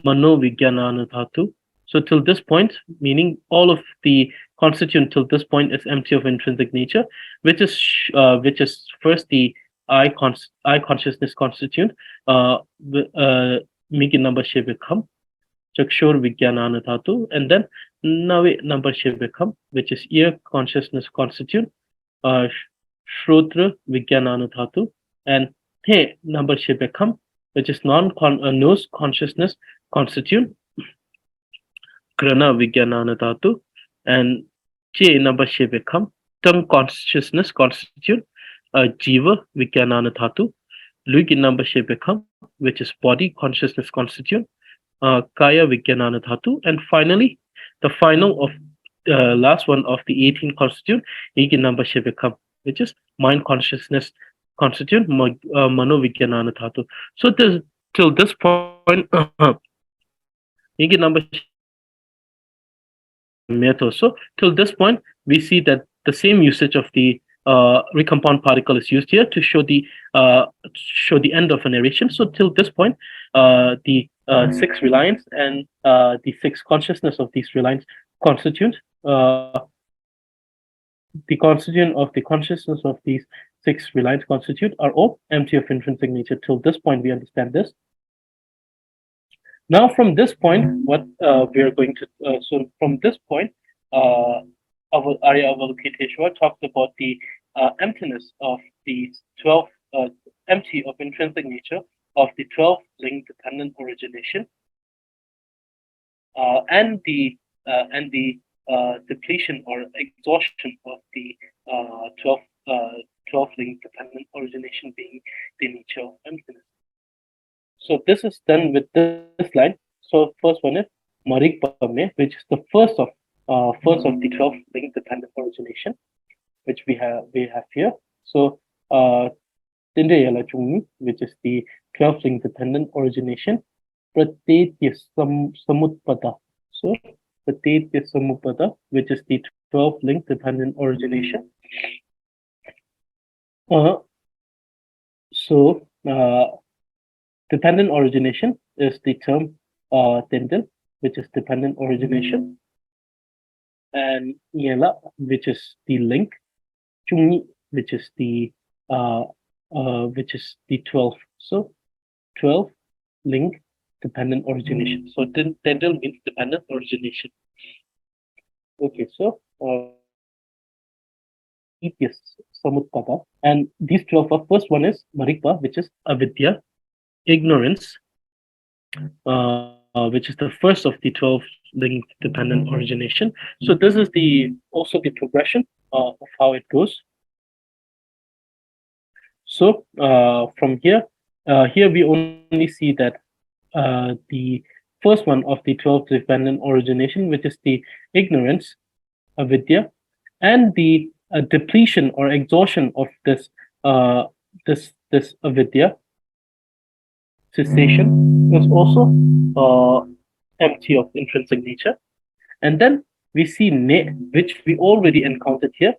Mano Vijnana Dhatu. So till this point, meaning all of the constituent till this point is empty of intrinsic nature, which is first the eye consciousness constituent, Migi number Shebekam, Chakshur Vijnana Dhatu, and then Nave number Shebekam, which is ear consciousness constituent, Shrotra Vijnana Dhatu, and He number Shebekam, which is nose consciousness constituent, Grana Vijnana Dhatu, and Che number Shebekam, tongue consciousness constituent, Jiva Vijnana Dhatu, Lugi number Shebekam, which is body consciousness constituent, Kaya Vijnana Dhatu, and finally the final of last one of the 18 constituent, Igi number Shebekam, which is mind consciousness constituent, Mano Vijnana Dhatu. So till this point, Yingin number so till this point, we see that the same usage of the recompound particle is used here to show the end of a narration. So till this point, the six reliance and the six consciousness of these reliance constituent the constituent of the consciousness of these six reliance constitute are all empty of intrinsic nature. Till this point, we understand this. Now, from this point, what we are going to so from this point, Arya Avalokiteshvara talked about the emptiness of the 12 empty of intrinsic nature of the 12 link dependent origination and the depletion or exhaustion of the 12 link dependent origination being the nature of emptiness. So this is done with this line. So first one is Marikpame, which is the first of the 12 link dependent origination, which we have here. So Tindayala Chungni, which is the 12 link dependent origination, Pratetya Samutpada. So Pratetya Samupada, which is the 12 link dependent origination. Dependent origination is the term Tendel, which is dependent origination, and Yela, which is the link, Chungi, which is the 12. So 12 link dependent origination. So Tendel means dependent origination. Okay, so yes, Samutpada, and these 12 are first one is Marikpa, which is avidya, ignorance, which is the first of the 12 link dependent origination. So this is also the progression of how it goes. So from here we only see that the first one of the 12 dependent origination, which is the ignorance, avidya, and the depletion or exhaustion of this avidya, cessation, was also empty of intrinsic nature. And then we see ne, which we already encountered here.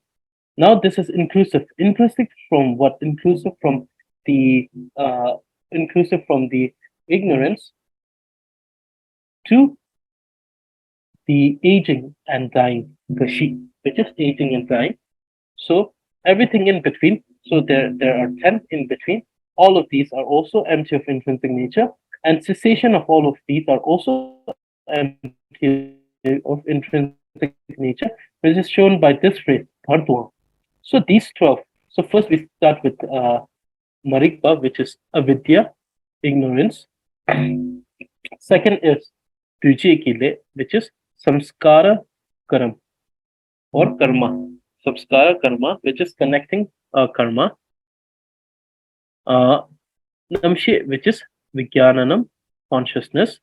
Now this is inclusive. Inclusive from what? Inclusive from the ignorance to the aging and dying, kashi, which is aging and dying. So everything in between. So there are 10 in between. All of these are also empty of intrinsic nature, and cessation of all of these are also empty of intrinsic nature, which is shown by this phrase, Bhardwa. So these 12. So first we start with Marikpa, which is avidya, ignorance. Second is Tujekile, which is samskara karam or karma. Samskara karma, which is connecting karma. Namshe, which is Vijnanam, consciousness.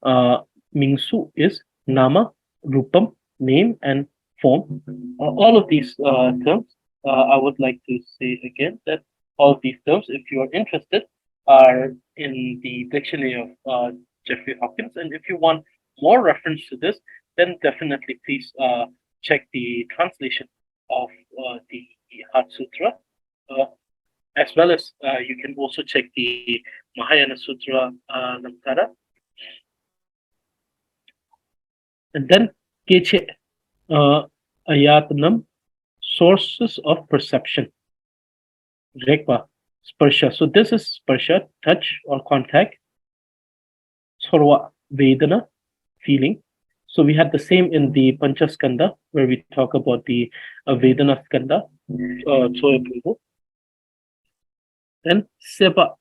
Mingsu is Nama, Rupam, name and form. All of these terms, I would like to say again that all of these terms, if you are interested, are in the dictionary of Jeffrey Hawkins. And if you want more reference to this, then definitely please check the translation of the Heart Sutra. As well as you can also check the Mahayana Sutra Lamtara. And then Keche Ayatanam, sources of perception. Rekpa, Sparsha. So this is Sparsha, touch or contact. Sorwa, Vedana, feeling. So we had the same in the Panchaskanda, where we talk about the Vedana Skanda, Soya. Then Seba,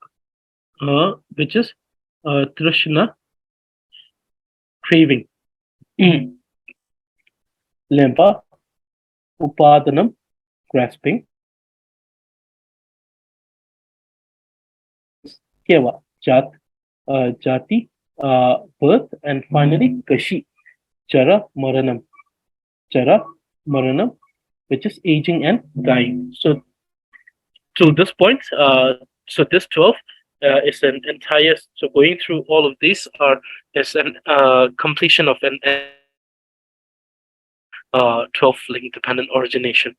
which is Trishna, craving. Lempa, Upadanam, grasping. Keva, Jati, birth. And finally, Kashi, Chara Maranam. Chara Maranam, which is aging and dying. So to this point, so this 12 is an entire. So going through all of these is an completion of an entire 12 link dependent origination.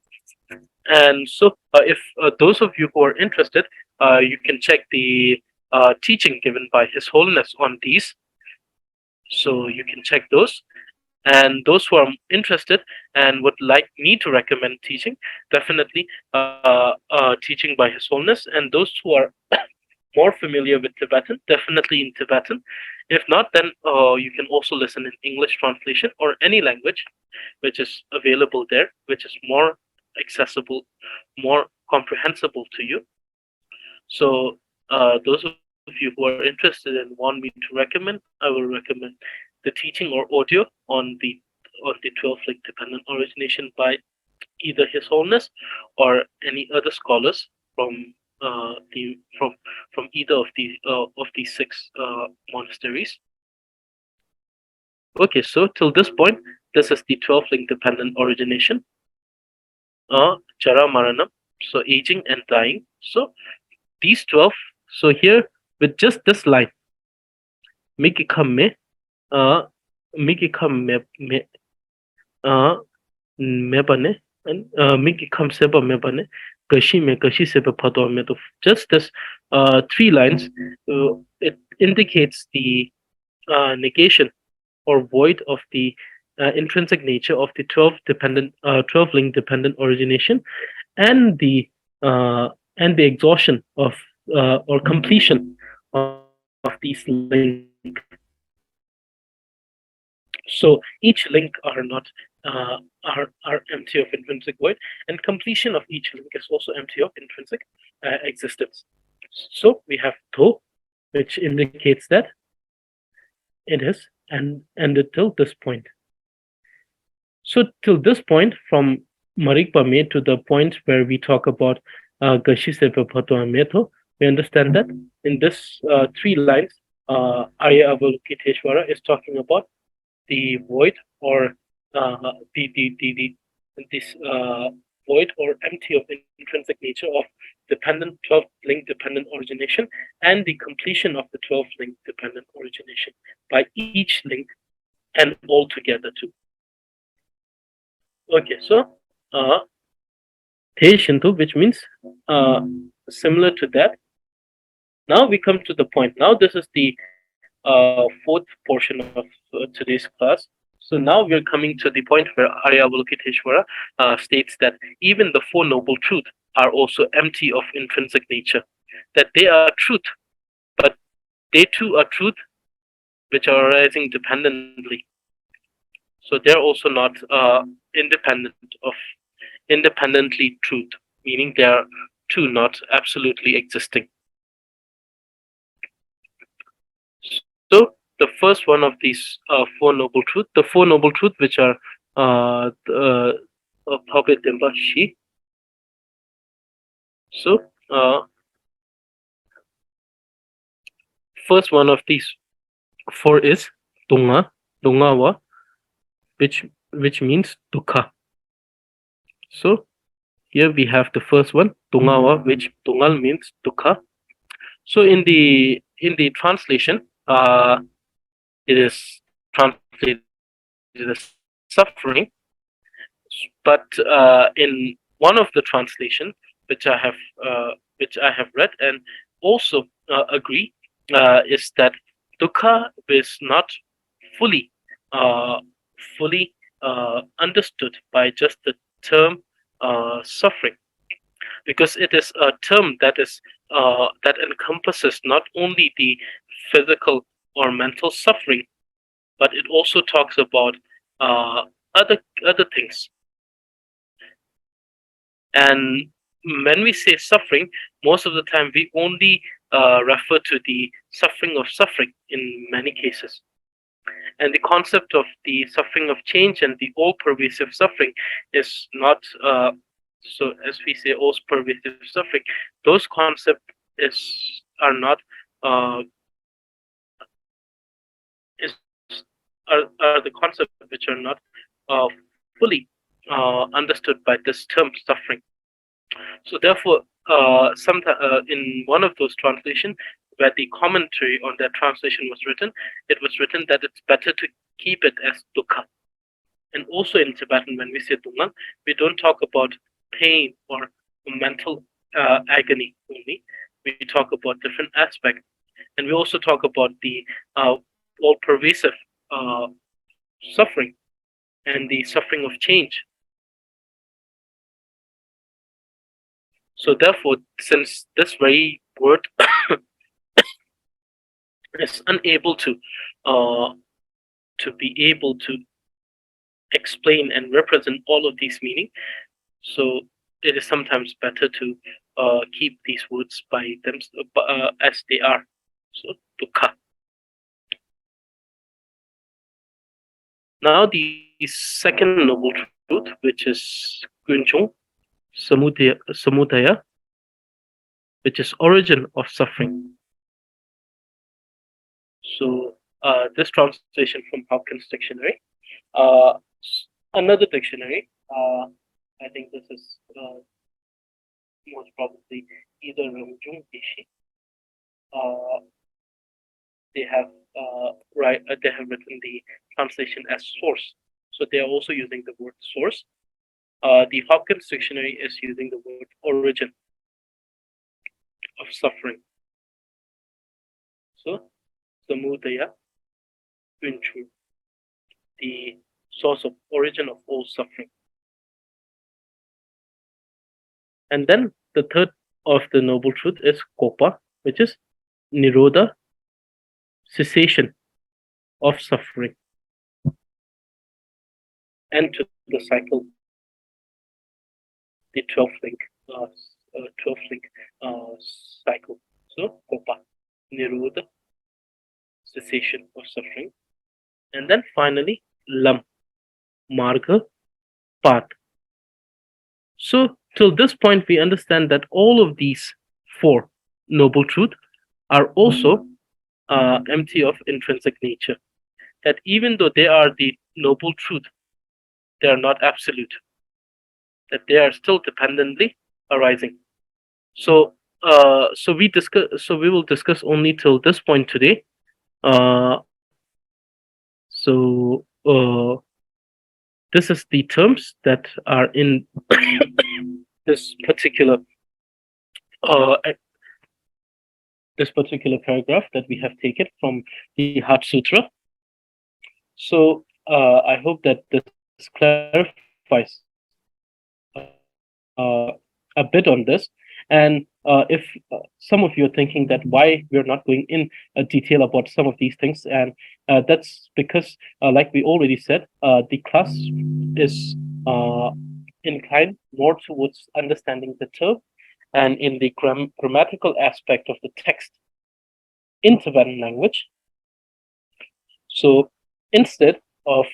And so, if those of you who are interested, you can check the teaching given by His Holiness on these. So you can check those. And those who are interested and would like me to recommend teaching, definitely teaching by His Holiness. And those who are more familiar with Tibetan, definitely in Tibetan. If not, then you can also listen in English translation or any language which is available there, which is more accessible, more comprehensible to you. So, those of you who are interested and want me to recommend, I will recommend the teaching or audio on the 12 link dependent origination by either His Holiness or any other scholars from the from either of these six monasteries. Okay, so till this point, this is the 12 link dependent origination. Jara Maranam, so aging and dying. So these 12, so here with just this line, Mikikamme, Mikikamme, Mebane, and Mikikam Seba Mebane, Kashi me Kashi Seba Pato Meto. Just this three lines, it indicates the negation or void of the intrinsic nature of the 12 link dependent origination and the exhaustion of or completion of these link. So each link are not are empty of intrinsic void, and completion of each link is also empty of intrinsic existence. So we have to, which indicates that it is and ended till this point. So till this point, from Marikpa Me to the point where we talk about Gashisepa Pato Ameto, we understand that in this three lines, Arya Avalokiteshvara is talking about the void or this void or empty of intrinsic nature of dependent 12 link dependent origination and the completion of the 12 link dependent origination by each link and all together too. Okay, so Te Shinto, which means similar to that. Now we come to the point. Now this is the fourth portion of today's class. So now we're coming to the point where Arya Avalokiteshvara states that even the Four Noble Truths are also empty of intrinsic nature, that they are truth, but they too are truth which are arising dependently. So they're also not independently truth, meaning they are too not absolutely existing. So the first one of these Four Noble Truths, the Four Noble Truths, which are Pabit Dimba Shi. So first one of these four is Dungawa, which means dukkha. So here we have the first one, Dungawa, which Dungal means dukkha. So in the translation, it is translated as suffering, but in one of the translations which I have read and also agree is that dukkha is not fully understood by just the term suffering, because it is a term that is that encompasses not only the physical or mental suffering, but it also talks about other things. And when we say suffering, most of the time we only refer to the suffering of suffering in many cases. And the concept of the suffering of change and the all pervasive suffering is not so, as we say, all pervasive suffering. Those concepts are not are the concepts which are not fully understood by this term suffering. So therefore, sometimes in one of those translations, where the commentary on that translation was written, it was written that it's better to keep it as dukkha. And also in Tibetan, when we say dungan, we don't talk about pain or mental agony only. We talk about different aspects. And we also talk about the all pervasive uh, suffering and the suffering of change. So therefore, since this very word is unable to be able to explain and represent all of these meaning, so it is sometimes better to keep these words by them as they are. So dukkha. Now the second noble truth, which is kunchung, samudaya, which is origin of suffering. So this translation from Hopkins Dictionary. Uh, Another dictionary. I think this is most probably either Rumjung Ishi. They have they have written the translation as source. So they are also using the word source. The Hopkins Dictionary is using the word origin of suffering. So samudaya, kunchu, the source of origin of all suffering. And then the third of the noble truth is kopa, which is nirodha, cessation of suffering, end to the cycle, the 12 link, 12 link cycle. So kopa, nirodha, cessation of suffering, and then finally lam, marga, path. So till this point, we understand that all of these four noble truths are also empty of intrinsic nature. That even though they are the noble truth, they are not absolute. That they are still dependently arising. So, so we will discuss only till this point today. Uh, so, this is the terms that are in this particular uh, this particular paragraph that we have taken from the Heart Sutra. So I hope that this clarifies a bit on this. And if some of you are thinking that why we're not going in detail about some of these things, and that's because, like we already said, the class is inclined more towards understanding the term and in the grammatical aspect of the text in Tibetan language. So instead of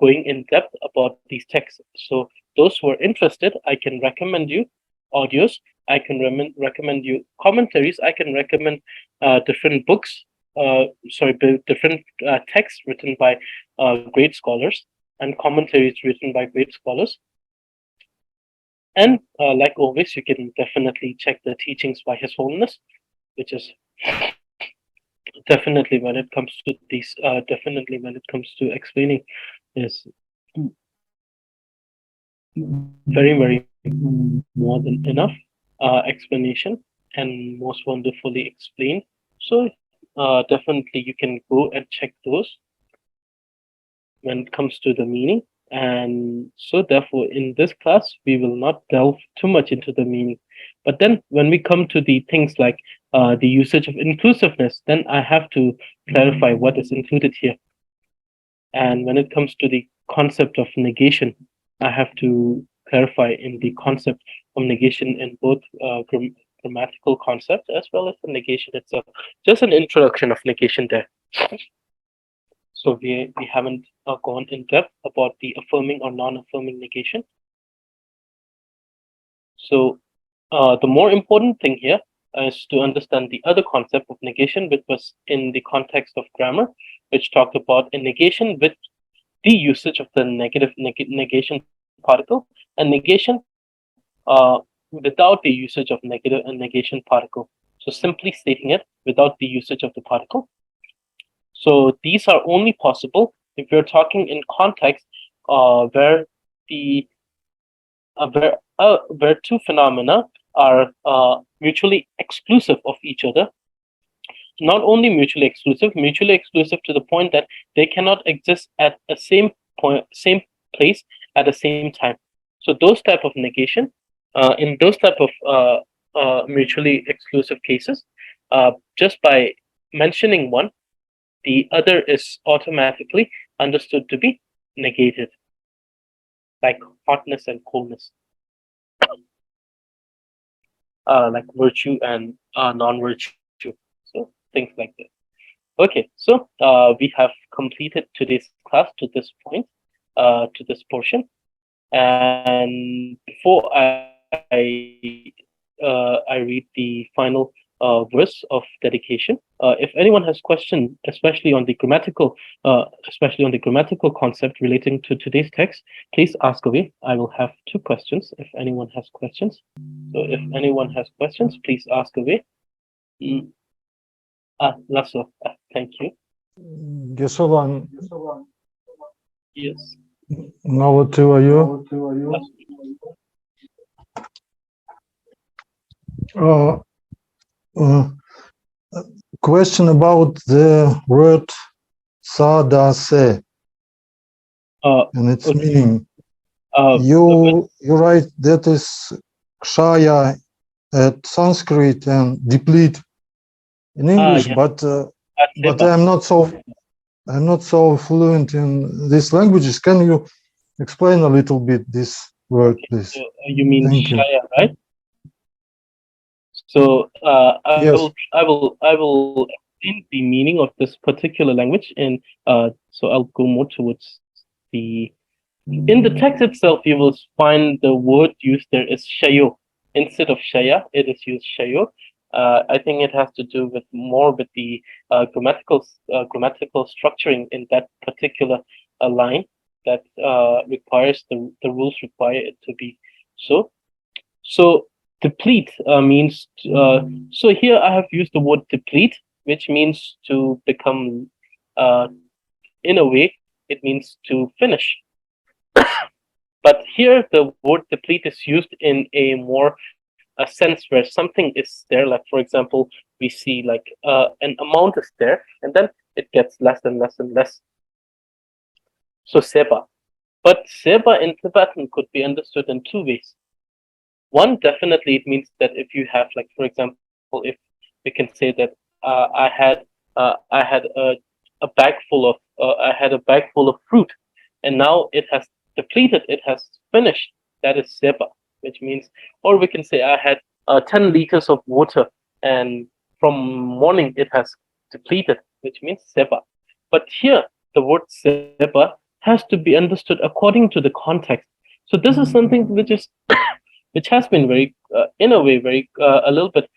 going in depth about these texts, so those who are interested, I can recommend you audios. I can recommend you commentaries. I can recommend different books. Different texts written by great scholars and commentaries written by great scholars. And like always, you can definitely check the teachings by His Holiness, which is definitely when it comes to these, definitely when it comes to explaining, is very more than enough explanation and most wonderfully explained. So definitely you can go and check those when it comes to the meaning. And so therefore in this class we will not delve too much into the meaning, but then when we come to the things like the usage of inclusiveness, then I have to clarify what is included here. And when it comes to the concept of negation, I have to clarify in the concept of negation in both grammatical concepts as well as the negation itself. Just an introduction of negation there. So we haven't gone in depth about the affirming or non-affirming negation. So the more important thing here is to understand the other concept of negation, which was in the context of grammar, which talked about a negation with the usage of the negative negation particle and negation without the usage of negative and negation particle. So simply stating it without the usage of the particle. So these are only possible if you're talking in context where the where two phenomena are mutually exclusive of each other. Not only mutually exclusive to the point that they cannot exist at the same place at the same time. So those type of negation, in those type of mutually exclusive cases, just by mentioning one, the other is automatically understood to be negated, like hotness and coldness, like virtue and non-virtue. So things like that. Okay, so we have completed today's class to this point, to this portion. And before I read the final verse of dedication, if anyone has questions, especially on the grammatical concept relating to today's text, please ask away. I will have two questions if anyone has questions. So if anyone has questions, please ask away. Lasso, thank you. Gesovan, Yes. now to you. Question about the word sadase and its Okay. meaning. You write that is kshaya at Sanskrit and deplete in English, yes. but I'm not so fluent in these languages. Can you explain a little bit this word, please? So you mean Thank you. Shaya, right? So Yes. I will explain the meaning of this particular language, and so I'll go more towards the in the text itself. You will find the word used there is shayo instead of shaya. It is used shayo. I think it has to do with more with the grammatical structuring in that particular line that requires the rules require it to be so. So deplete means so here I have used the word deplete, which means to become in a way it means to finish. But here the word deplete is used in a more a sense where something is there, like for example we see like an amount is there and then it gets less and less and less. So seba, but seba in Tibetan could be understood in two ways. One, definitely it means that if you have, like for example, if we can say that I had a bag full of fruit, and now it has depleted, it has finished. That is seba, which means, or we can say I had 10 liters of water, and from morning it has depleted, which means seba. But here the word seba has to be understood according to the context. So this is something which is which has been very, in a way, very a little bit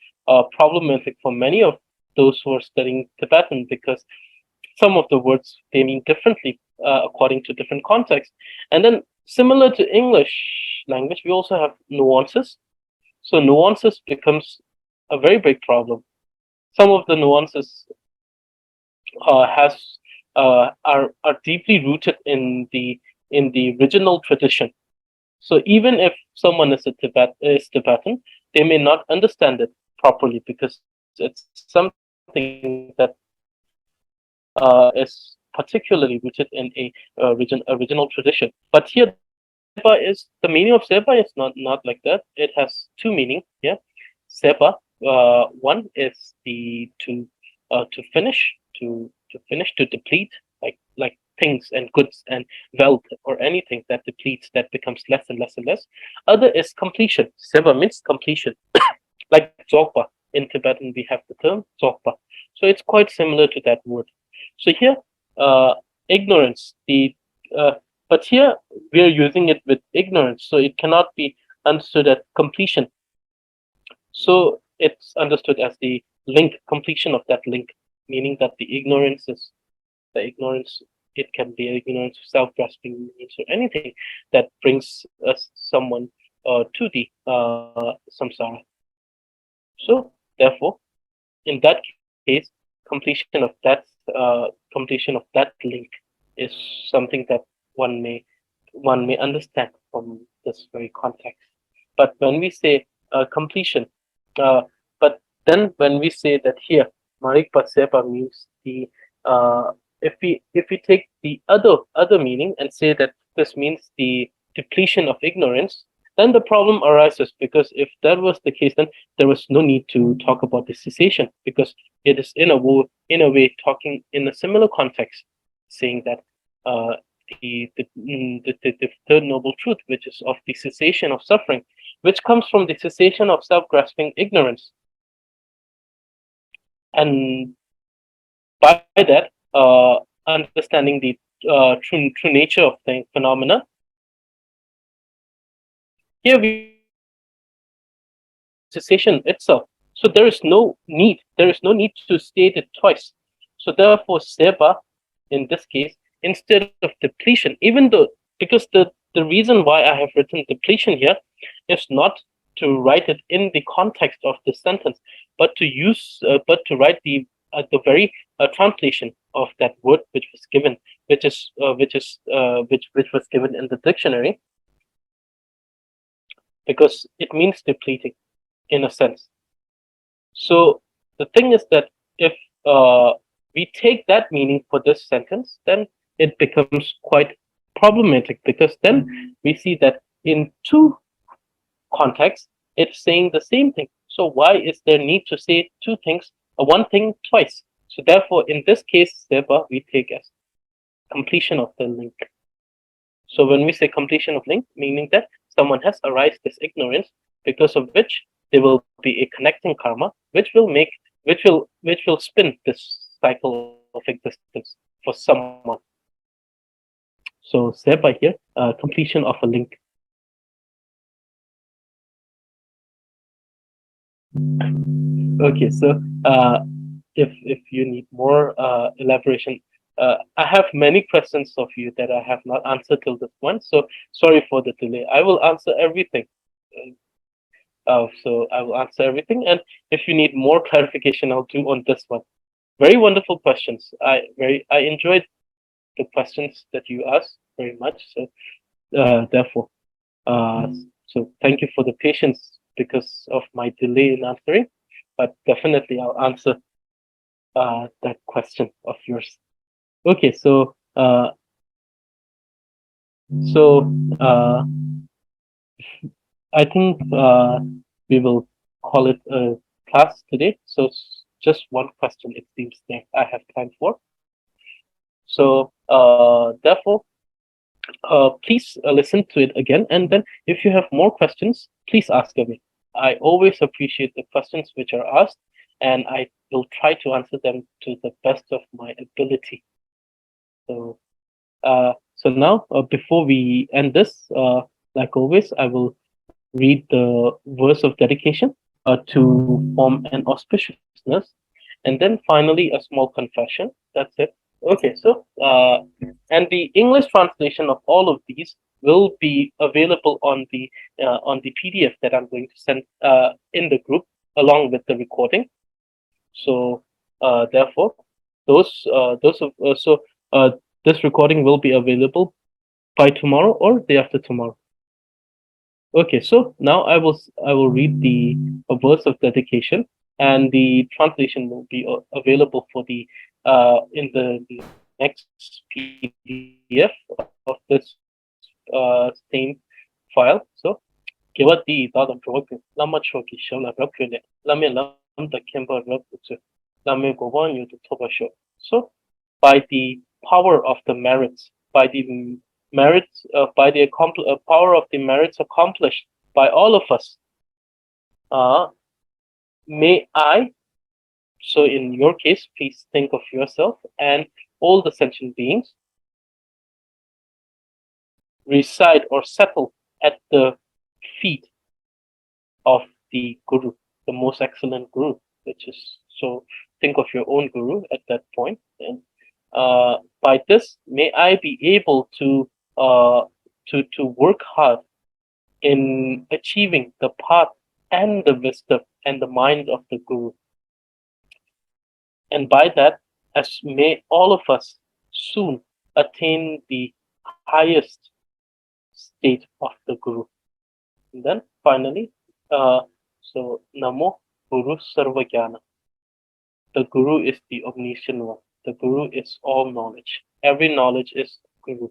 problematic for many of those who are studying Tibetan, because some of the words they mean differently according to different contexts. And then, similar to English language, we also have nuances. So nuances becomes a very big problem. Some of the nuances has are deeply rooted in the original tradition. So even if someone is Tibetan, they may not understand it properly because it's something that is particularly rooted in a original tradition. But here, seba is the meaning of seba is not like that. It has two meanings. Yeah, seba. One is the to finish, to deplete, like things and goods and wealth or anything that depletes, that becomes less and less and less. Other is completion. Seva means completion. Like dzogpa. In Tibetan, we have the term dzogpa. So it's quite similar to that word. So here, ignorance. But here we are using it with ignorance, so it cannot be understood as completion. So it's understood as the link, completion of that link, meaning that the ignorance, it can be ignorance, self-grasping ignorance, or anything that brings us someone to the samsara. So therefore, in that case, completion of that link is something that one may understand from this very context. But when we say completion, but then when we say that here, Marik Pasepa means the if we take the other meaning and say that this means the depletion of ignorance, then the problem arises, because if that was the case, then there was no need to talk about the cessation, because it is in a way talking in a similar context, saying that uh, the third noble truth, which is of the cessation of suffering, which comes from the cessation of self-grasping ignorance. And by that, understanding the true nature of the phenomena, here we cessation itself. So there is no need to state it twice. So therefore, Seba, in this case, instead of depletion, even though, because the reason why I have written depletion here is not to write it in the context of the sentence, but to write the very translation of that word which was given, which was given in the dictionary, because it means depleting in a sense. So the thing is that if we take that meaning for this sentence, then it becomes quite problematic, because then we see that in two contexts, it's saying the same thing. So why is there need to say two things, one thing twice? So therefore, in this case, therefore, we take as completion of the link. So when we say completion of link, meaning that someone has arised this ignorance, because of which there will be a connecting karma, which will spin this cycle of existence for someone. So thereby here, completion of a link. Okay, so if you need more elaboration, I have many questions of you that I have not answered till this point. So sorry for the delay. I will answer everything. So I will answer everything, and if you need more clarification, I'll do on this one. Very wonderful questions. I enjoyed the questions that you asked very much. So therefore, so thank you for the patience because of my delay in answering, but definitely I'll answer that question of yours. Okay, so so I think we will call it a class today. So just one question, it seems that I have time for. So therefore, please listen to it again, and then if you have more questions, please ask me. I always appreciate the questions which are asked, and I will try to answer them to the best of my ability. So, so now before we end this, like always, I will read the verse of dedication to form an auspiciousness, and then finally a small confession. That's it. Okay, so and the English translation of all of these will be available on the PDF that I'm going to send in the group along with the recording. So therefore, those of so this recording will be available by tomorrow or day after tomorrow. Okay, so now I will read the verse of dedication, and the translation will be available for the in the next PDF of this same file. So Gewati Dada Broken, Lama Choki Shona Brokune, Lame Lambda Kemba Rokutu, Lame Gowanyu to Toba Show. So by the power of the merits, by the merits by the power of the merits accomplished by all of us, may I, so in your case, please think of yourself and all the sentient beings, reside or settle at the feet of the Guru, the most excellent Guru, which is, so think of your own Guru at that point. And by this, may I be able to work hard in achieving the path and the wisdom and the mind of the Guru. And by that, as may all of us soon attain the highest state of the Guru. And then finally, so Namo Guru Sarvajnana. The Guru is the omniscient one. The Guru is all knowledge. Every knowledge is Guru.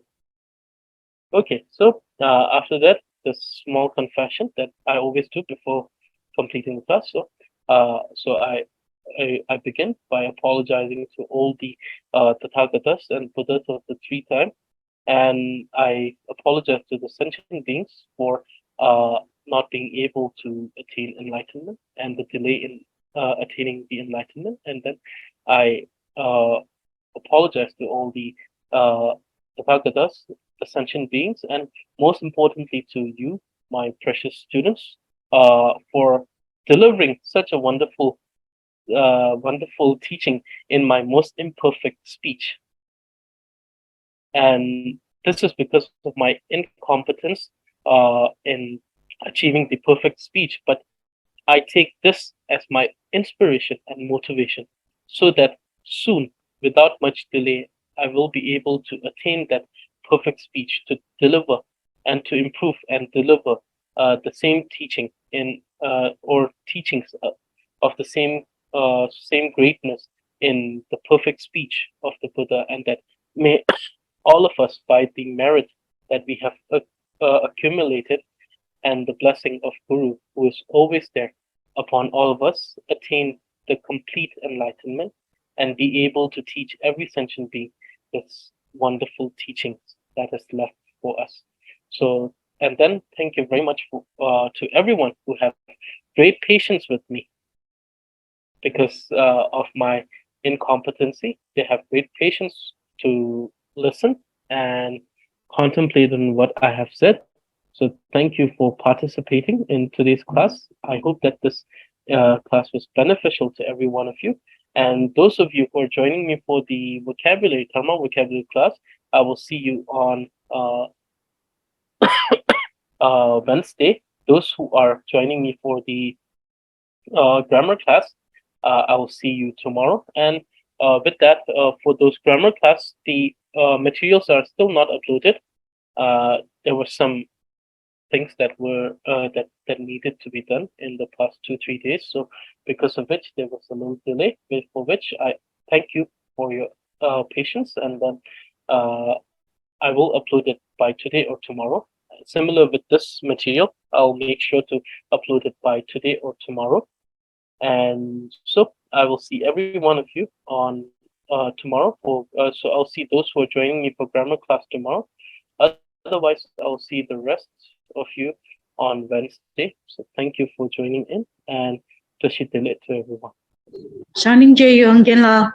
Okay, so after that, the small confession that I always do before completing the class. So I begin by apologizing to all the Tathagatas and Buddhas of the three time, and I apologize to the sentient beings for not being able to attain enlightenment and the delay in attaining the enlightenment. And then I apologize to all the Tathagatas, the sentient beings, and most importantly to you, my precious students, for delivering such a wonderful teaching in my most imperfect speech. And this is because of my incompetence in achieving the perfect speech. But I take this as my inspiration and motivation so that soon, without much delay, I will be able to attain that perfect speech to deliver and to improve and deliver the same teaching in or teachings of the same greatness in the perfect speech of the Buddha, and that may all of us, by the merit that we have accumulated and the blessing of Guru, who is always there upon all of us, attain the complete enlightenment and be able to teach every sentient being this wonderful teachings that is left for us. So, and then thank you very much to everyone who have great patience with me because of my incompetency. They have great patience to listen and contemplate on what I have said. So thank you for participating in today's class. I hope that this class was beneficial to every one of you. And those of you who are joining me for the Dharma vocabulary class, I will see you on Wednesday. Those who are joining me for the grammar class, I will see you tomorrow. And with that, for those grammar class, the materials are still not uploaded. There were some things that were that needed to be done in the past 2-3 days. So because of which there was a little delay, for which I thank you for your patience, and then I will upload it by today or tomorrow. Similar with this material, I'll make sure to upload it by today or tomorrow. And so I will see every one of you on tomorrow. So I'll see those who are joining me for grammar class tomorrow. Otherwise, I'll see the rest of you on Wednesday. So thank you for joining in, and Tashi Dile to everyone. Shining Jay Young Genla.